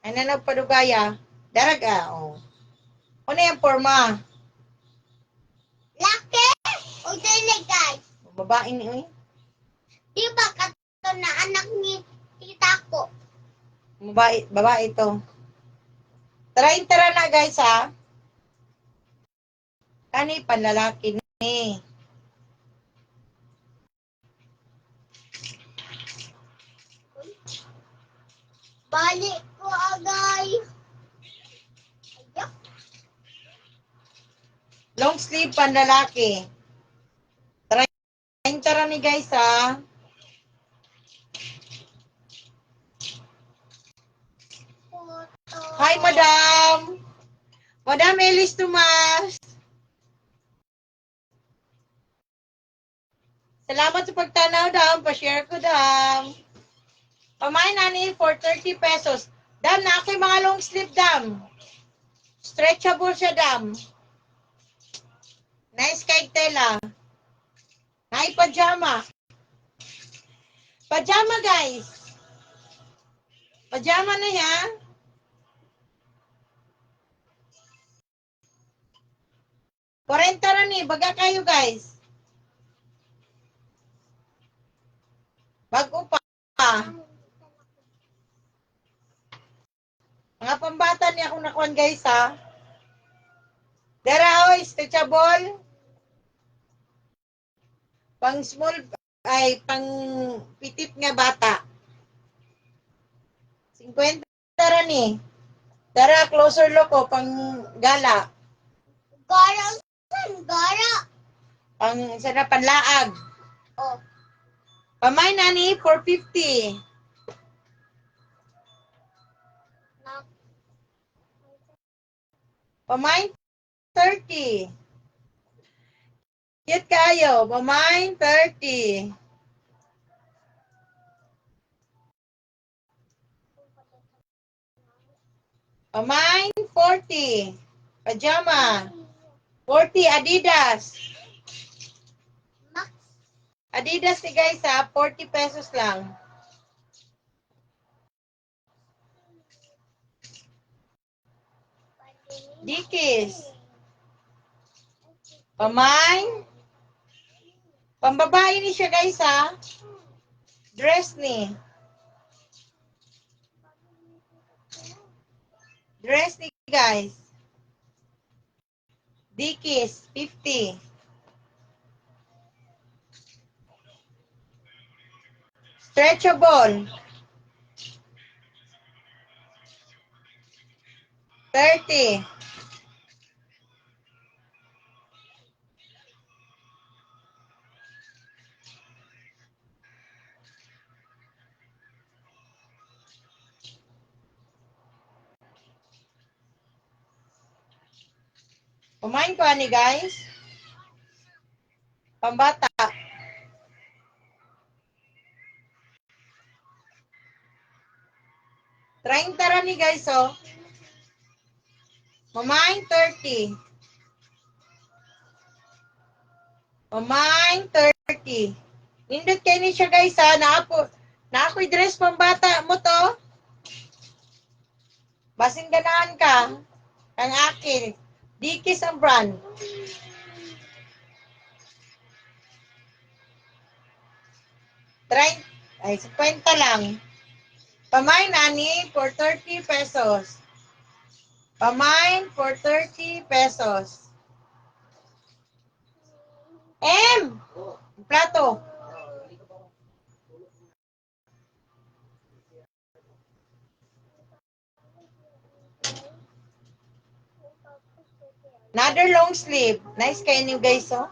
Ano na padugaya? Daraga, oh. Ano yung forma? Laki! O dili, guys. Babae ni, uy. Di ba kato na anak ni tita ko? Babae ito. 30 na guys, ha? Kani panlalaki ni. Balik ko agay. Ayak. Long sleeve panlalaki. 30 ni guys, ha? Puto. Hi, madam. Madam Elis Tomas. Salamat sa pagtanaw, dam. Pa-share ko, dam. Pamain nani for 30 pesos. Dam, na ako'y mga long sleeve, dam. Stretchable siya, dam. Nice kay tela. Nay pajama. Pajama, guys. Pajama na yan. Korenta na ni. Baga kayo, guys. Bago pa. Mga pambata niya akong nakuhan, guys, ha. Dara, oy, stretchable. Pang small, ay, pang pitit nga bata. 50 ra ni. Dara, closer look, oh, pang gala. Gara, san gara? Pang, sana, panlaag. Oh. Pamay nani, 450. Na, Pamay, 30. Cute kayo. Pamay, 30. Pamay, 40. Pajama. 40 Adidas. Max. Adidas ni guys ha, 40 pesos lang. Dikis. Pamay. Pambabae ni siya guys ha. Dress ni. Dress ni guys. Dikis, 50. Stretchable. 30. Kumain ko ani guys. Pambata. Trying tara ni guys oh. Mamain 30. Mamain 30. Nindot kayo ni siya guys ha. Na ako'y dress pambata mo to. Basing ganahan ka. Ang akin. Dikis ang brand. Ay, 50 lang. Pamain nani for 30 pesos. Pamain for 30 pesos. Plato. Another long sleeve. Nice kayo niyo guys, oh.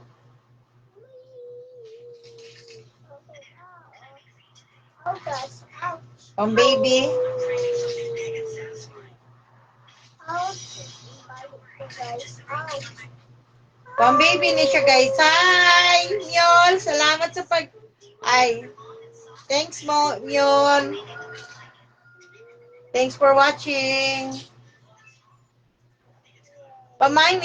Pang baby. Pang baby ni siya guys. Hi, Myol. Salamat sa thanks mo, Myol. Thanks for watching. Pamain.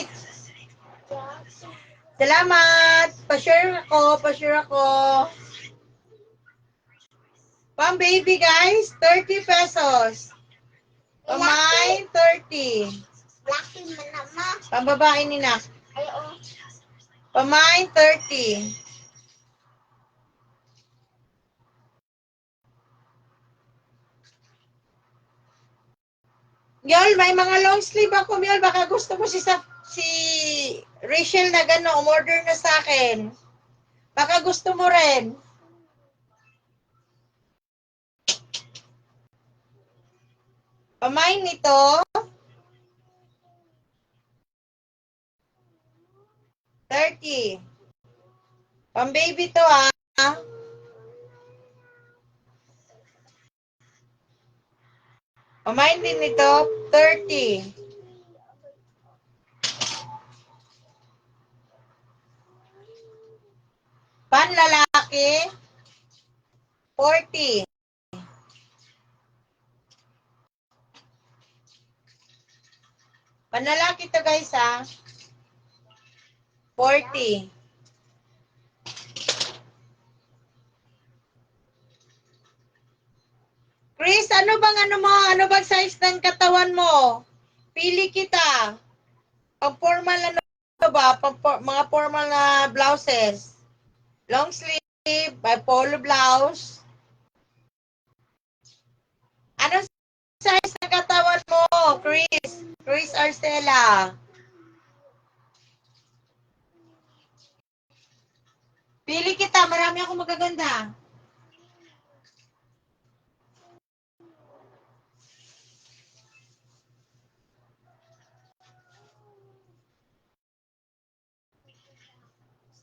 Salamat. Pa-share ako. Pang baby guys, 30 pesos. Pamain, 30. Laki man naman. Pambabae ni Nak. Ay, oh. Pamain, 30. Myol, may mga long sleeve ako, Myol. Baka gusto mo si Rachel na gano'n, umorder na sa akin. Baka gusto mo rin. Pamain nito. 30. Pang-baby to, ha. Pamain din nito, 30. Panlalaki, 40. Panlalaki to guys ha. 40. Chris, ano bang size ng katawan mo? Pili kita. Pag formal ba? Mga formal na blouses. Long sleeve, by polo blouse. Anong size ng katawan mo, Chris? Chris Arcela. Pili kita, marami akong magaganda.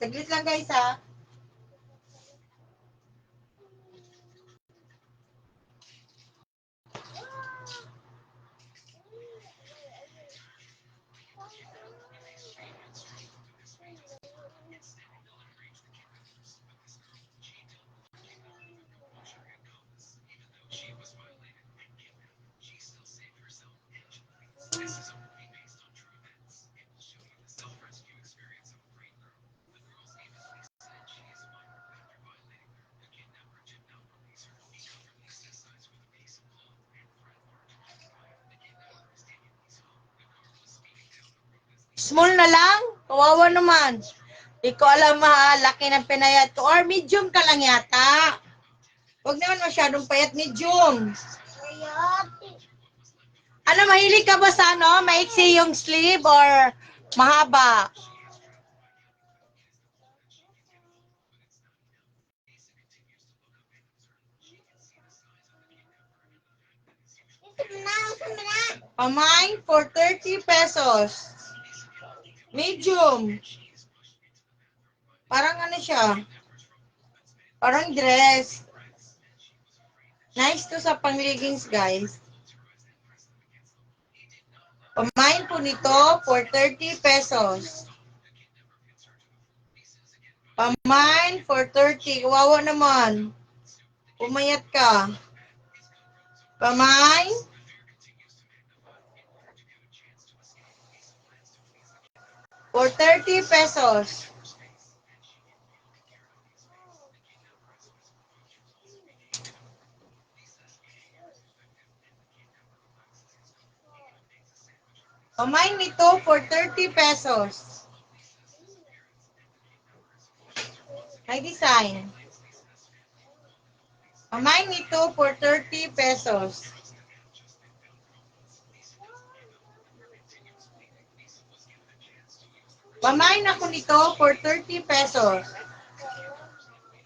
Saglit lang guys ha. Small na lang? Kawawa naman. Di ko alam laki ng pinayat ko. Or medium ka lang yata. Huwag naman masyadong payat, medium. Ayati. Ano, mahilig ka ba sa ano? Maiksi yung sleeve or mahaba? Pamain for 30 pesos. Medium. Parang ano siya? Parang dress. Nice to sa pang-leggings, guys. Pamain po nito for 30 pesos. Pamain for 30. Kawawa naman. Pumayat ka. Pamain. For 30 pesos. Pamain nito for 30 pesos. May design. Pamain nito for 30 pesos. Pamain ako nito for 30 pesos.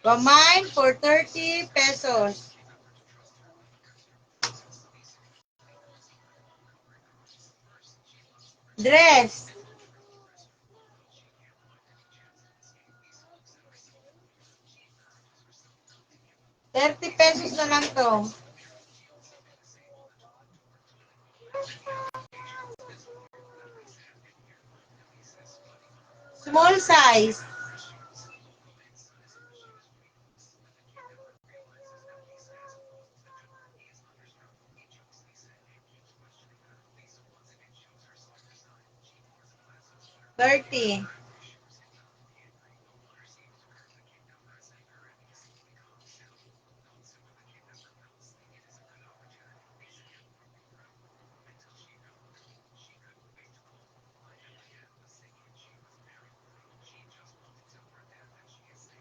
Pamain for 30 pesos. Dress. ₱30 na lang to. Small size. $30.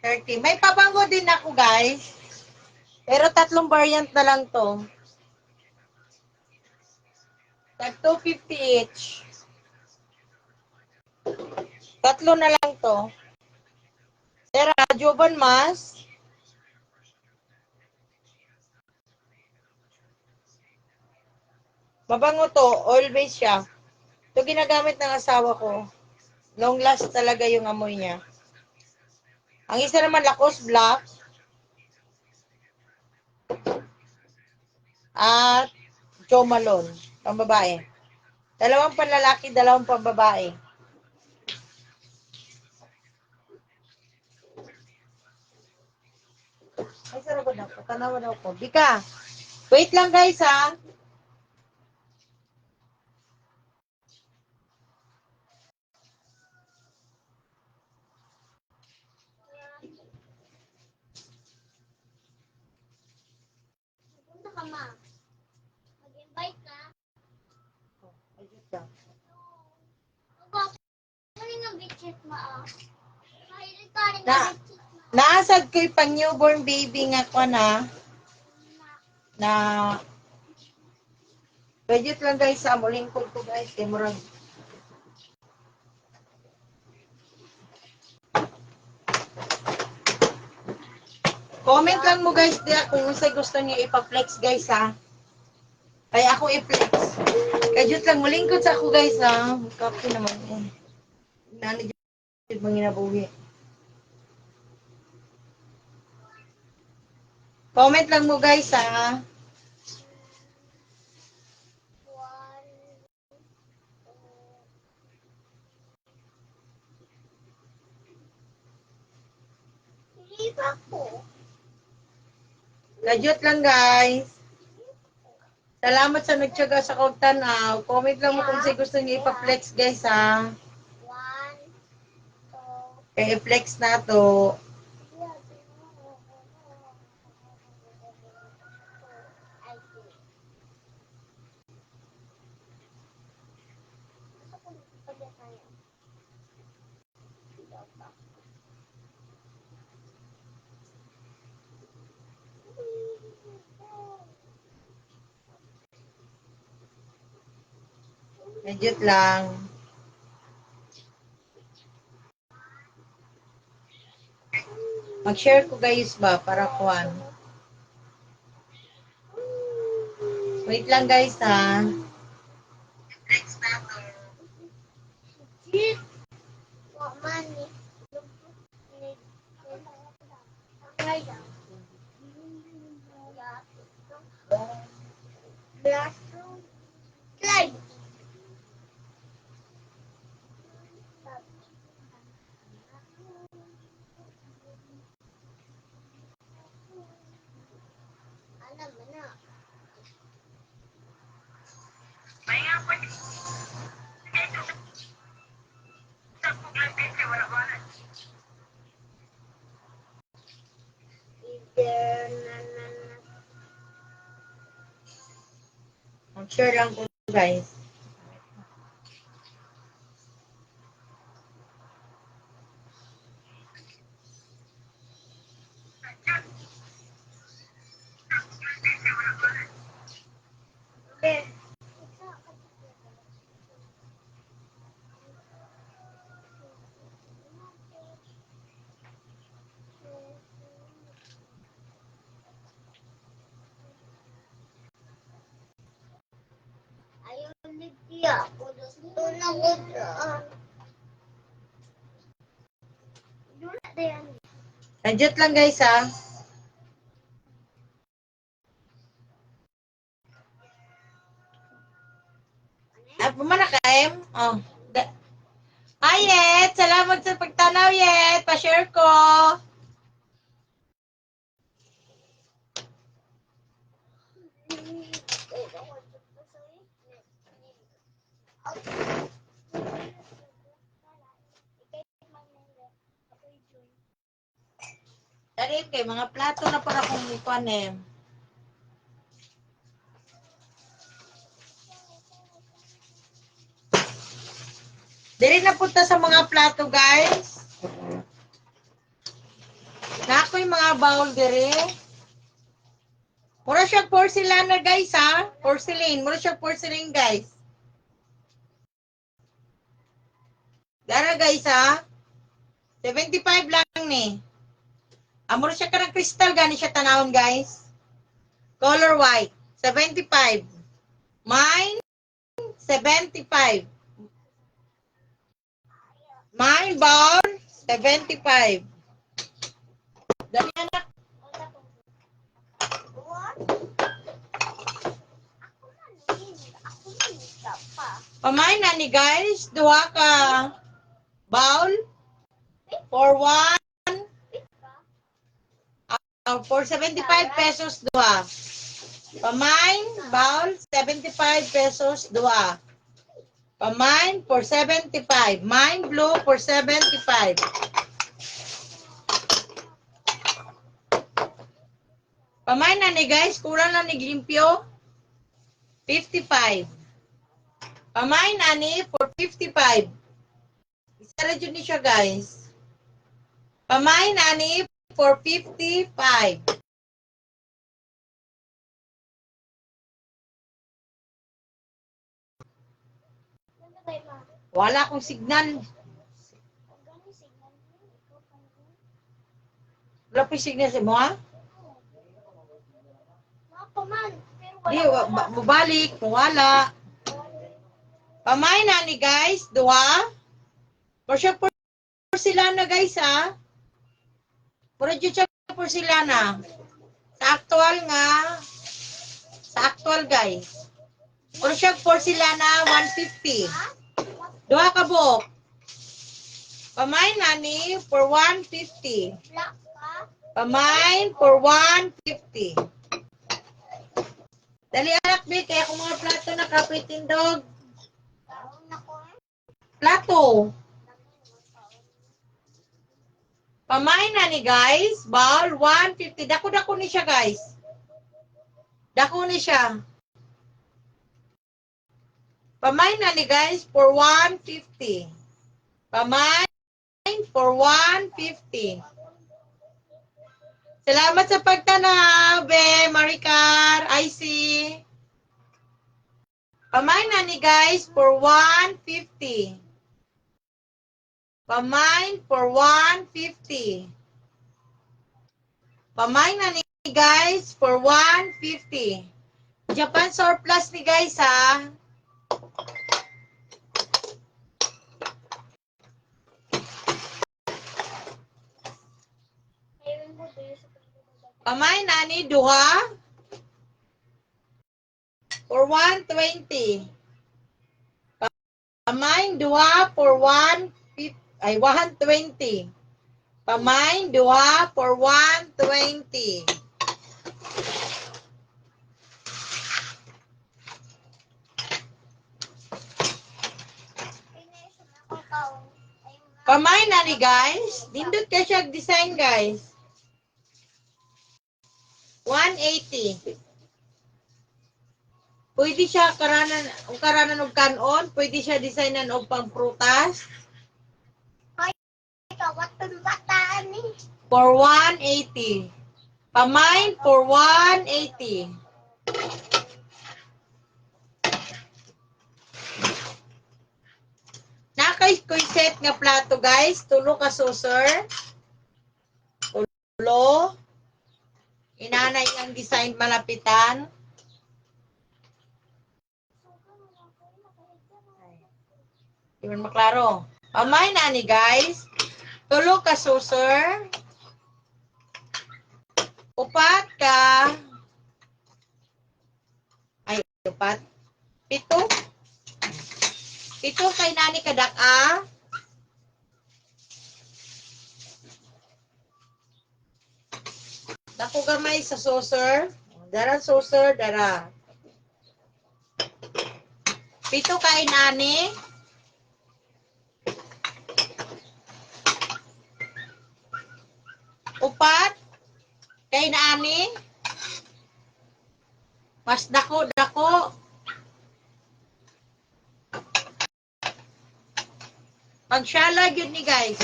$30. May pabango din ako, guys. Pero 3 variant na lang to. Tag 250 each. 3 na lang to. Tera, Jovan Mas. Mabango to. Oil base siya. Ito ginagamit ng asawa ko. Long last talaga yung amoy niya. Ang isa naman Lacoste Black. At Jo Malone. Pambabae. 2 panlalaki, 2 pambabae. Ay, sarap na po. Tanawa na po. Bika. Wait lang, guys, ha. Punta ka, ma. Mag-invite ka. Ayun lang. Ano nga bitchit ma, ah? Mahilig ka rin Na, na bitchit ma. naasad ko yung pang newborn baby nga ko na budget lang, guys, sa muling ko guys. Kay murag. Comment lang mo, guys, diya kung usay gusto niyo ipa-flex, guys, ha. Kaya ako i-flex. Kajut lang, mulingkod sa ako, guys, ha. Copy naman, eh. Nani dyan mga inabuhi. Comment lang mo, guys, ha. One, hindi pa ko. Kajut lang, guys. Salamat sa nagtyaga sa kagtanaw. Comment lang mo kung say gusto niyo ipa-flex, guys, ha. One, two, Kaya i-flex na to. I see. Gusto ko pagkat tayo. Medyo lang. Mag-share ko guys ba para kuhan. Wait lang guys ha. Money. Classroom. Slide. Alam mo na. Either na. Mag-share lang ko guys. Okay. Ayaw ulit niya. Gusto na ko dyan. Doon na yan. Medyo lang guys ha. Pumana ka em? Oh. Hi Yet! Salamat sa pagtanaw Yet! Pa-share ko! Dari kay mga plato na para kong ikuan eh. Diri na punta sa mga plato guys. Na ako yung mga bowl diri. Mura siya porcelain na guys ha. Porcelain. Mura siya porcelain guys. Dara guys ha. 75 lang ni. Mura siya karang crystal gani siya tanawon guys. Color white. 75. Mine 75. Mine bowl 75. Dali anak. What? Ako manisa pa. Pamain na ni guys. Duha ka bowl for one. For 75 pesos duha. Pamain bowl 75 pesos duha. Pamain for 75. Mine blue for 75. Pamain na ni guys. Kurang na ni limpyo. 55. Pamain na ni for 55. Isa na dyan ni siya guys. Pamain na ni for 55. Wala akong signal. Wala po yung signal sa mo ha? Di, mabalik. Wala. Pamain na ni guys. Duha. For sure porcelana guys ha. Puro dyan siya porcelana. Sa actual guys. Puro siya porcelana 150. Duha ka buok. Pamain na ni for 150. Pamain for 150. Dali anak, Bi. Kaya kung mga plato na kapitindog. Plato. Pamain na ni guys. Bowl, 150. Dako-dako ni siya guys. Dako ni siya. Pamain na ni guys for 150. Pamain for 150. Salamat sa pagtanaw, Be, Maricar, IC. Pamay na ni guys for 150. Pamay for 150. Pamay na ni guys for 150. Japan surplus ni guys ha. Pamay na ni duha for 120. Pamay duha for 120. Pamay duha for 120. Pamay na ni guys. Nindot ka siya design guys. 180. Pwede siya karanan og kanon, pwede siya designan og pangprutas. Bataan ni. For 180. Pamay for 180. Nakay koy set nga plato guys, tulo ka saucer. Tulo. Inanay ang design malapitan. Di man maklaro. Pamay na ni guys. Tulo ka saucer. Upat ka. Ay, upat. Pito. Pito kay nani kadak-a. Dako gamay sa saucer. Dara saucer, dara. Pito kay nani. Upat kay nani. Mas dako. Pagsyala yun ni guys.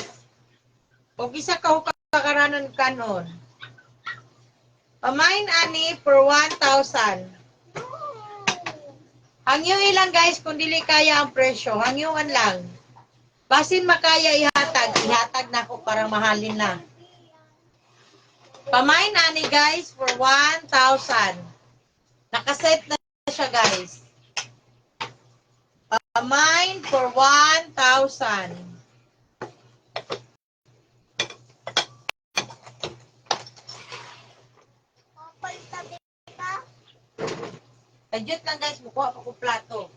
Kung isa ka hukakaranan kanon. Pamain ani for 1,000. Hangyo ilang guys kung dili kaya ang presyo. Hangyuan lang. Basin makaya ihatag na ako para mahalin na. Pamain ani guys for 1,000. Nakaset na siya guys. Pamain for 1,000. Kajut lang guys, bukuha pa ko plato.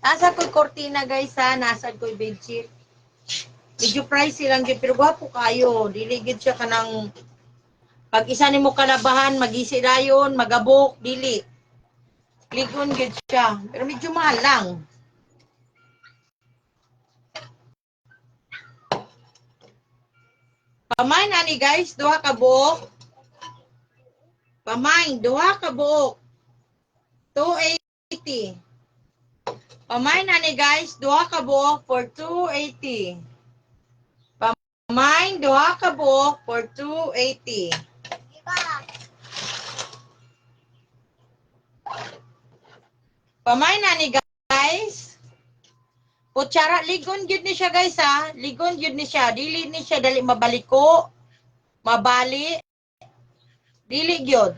Nasa ko'y kortina guys ha, nasa ko'y bedsheet. Medyo pricey lang yun, pero gwapo kayo. Dili gid siya kanang pag isa nimo kalabahan, magisi dayon, magabok, dili. Ligon gid siya, pero medyo mahal lang. Pamain ani guys, duha ka buok. Pamain, duha ka buok. 280. Pamain ani guys, duha ka buok for 280. Pamain, duha ka buok for 280. Pamain ani guys. Kutsara, ligon yun ni siya guys ha. Ligon yun ni siya. Dili ni siya dali mabaliko. Mabali. Dili yun.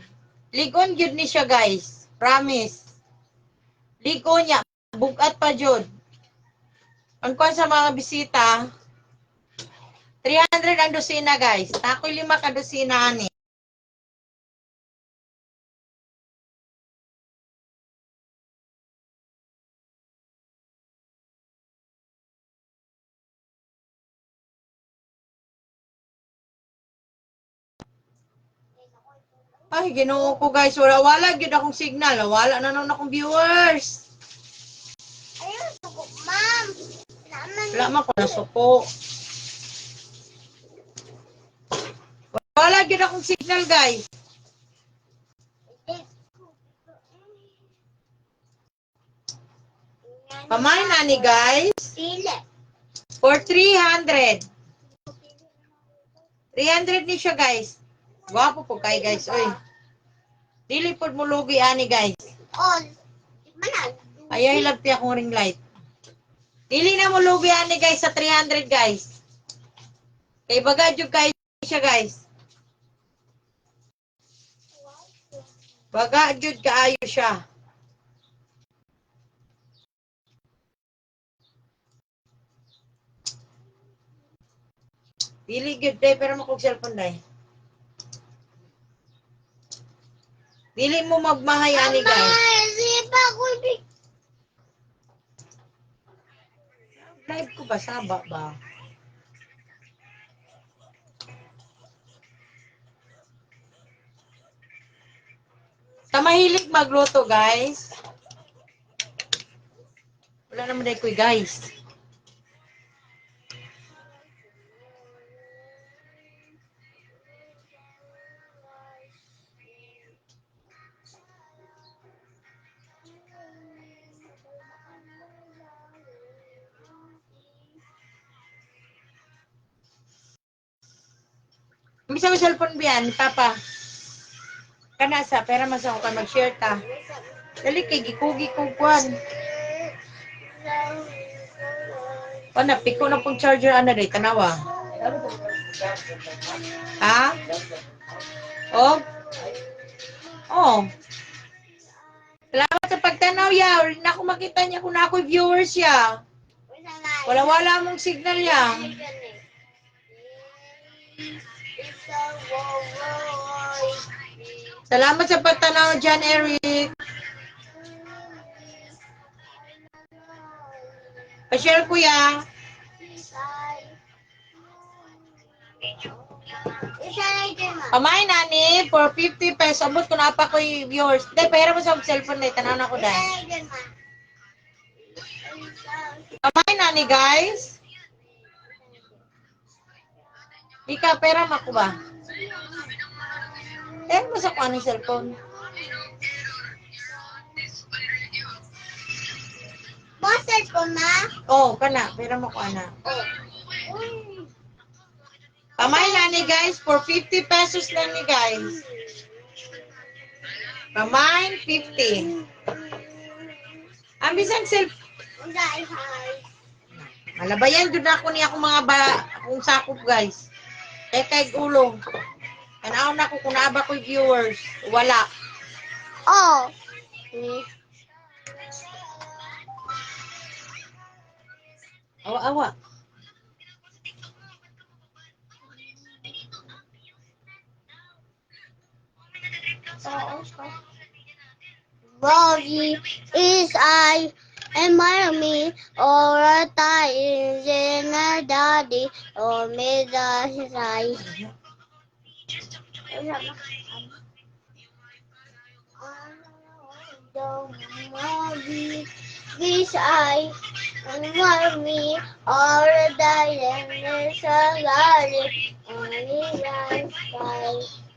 Ligon yun ni siya guys. Promise. Ligon niya. Bugat pa yun. Ang kwan sa mga bisita, 300 ang dosina guys. Ako'y 5 ka dosina ani. Ay, ginoo ko guys. Wala gyud akong signal. Wala na nun akong viewers. Ayun, suko, ma'am. Wala man ko nasuko. wala dyan akong signal, guys. Pamay na ni, guys. Pili. For 300. 300 ni siya, guys. Gwapo po kay, guys. Oy. Dili po mo lugi, ani, guys. Oh, manan. Ayaw hilagti akong ring light. Dili na mo lugi, ani, guys, sa 300, guys. Kay baga, jud kayo siya, guys. Baga, jud kaayo siya. Dili good day, pero makog cellphone day. Dili mo magmahay, ani, guys. Sipa ko di. Live ko ba? Saba ba? Sa mahilig magluto, guys. Wala naman dahil ko, guys. Bisa mo cellphone biyan, ni Papa. Kana sa, pera mas ako ka mag-share ta. Dali kay gikugi ko kwan. O, napiko na pong charger, ano rin, tanawa. Ha? Oh? Oh. Salamat sa pagtanaw, ya. Rin ako makita niya kung ako viewers ya. Wala-wala mong signal ya. Salamat sa pagtanaw dyan, Eric. Pa-share ko ya. Kamay nani, for 50 pesos. Abot ko na pa ko yung viewers. Dahil, pera mo sa cellphone na tanaw na ko dahil. Kamay nani, guys. Ika, pera mo ko ba? Eh, mo sa kuha ng cellphone. Bosses ko na. Oh, kana. Pera mo ko, ana. Kamay nani, guys. For 50 pesos lang ni, guys. Kamay, 50. Ang bisang cellphone. Malabayan dun ako niya akong mga akong sakop, guys. Kay ulo. Tanaw na ko kung naaba ko'y viewers. Wala. Oh. Awa-awa. Boggy is I and mommy or a tie in a daddy or me the size. Boggy is I and mommy or a die in a daddy or me the size.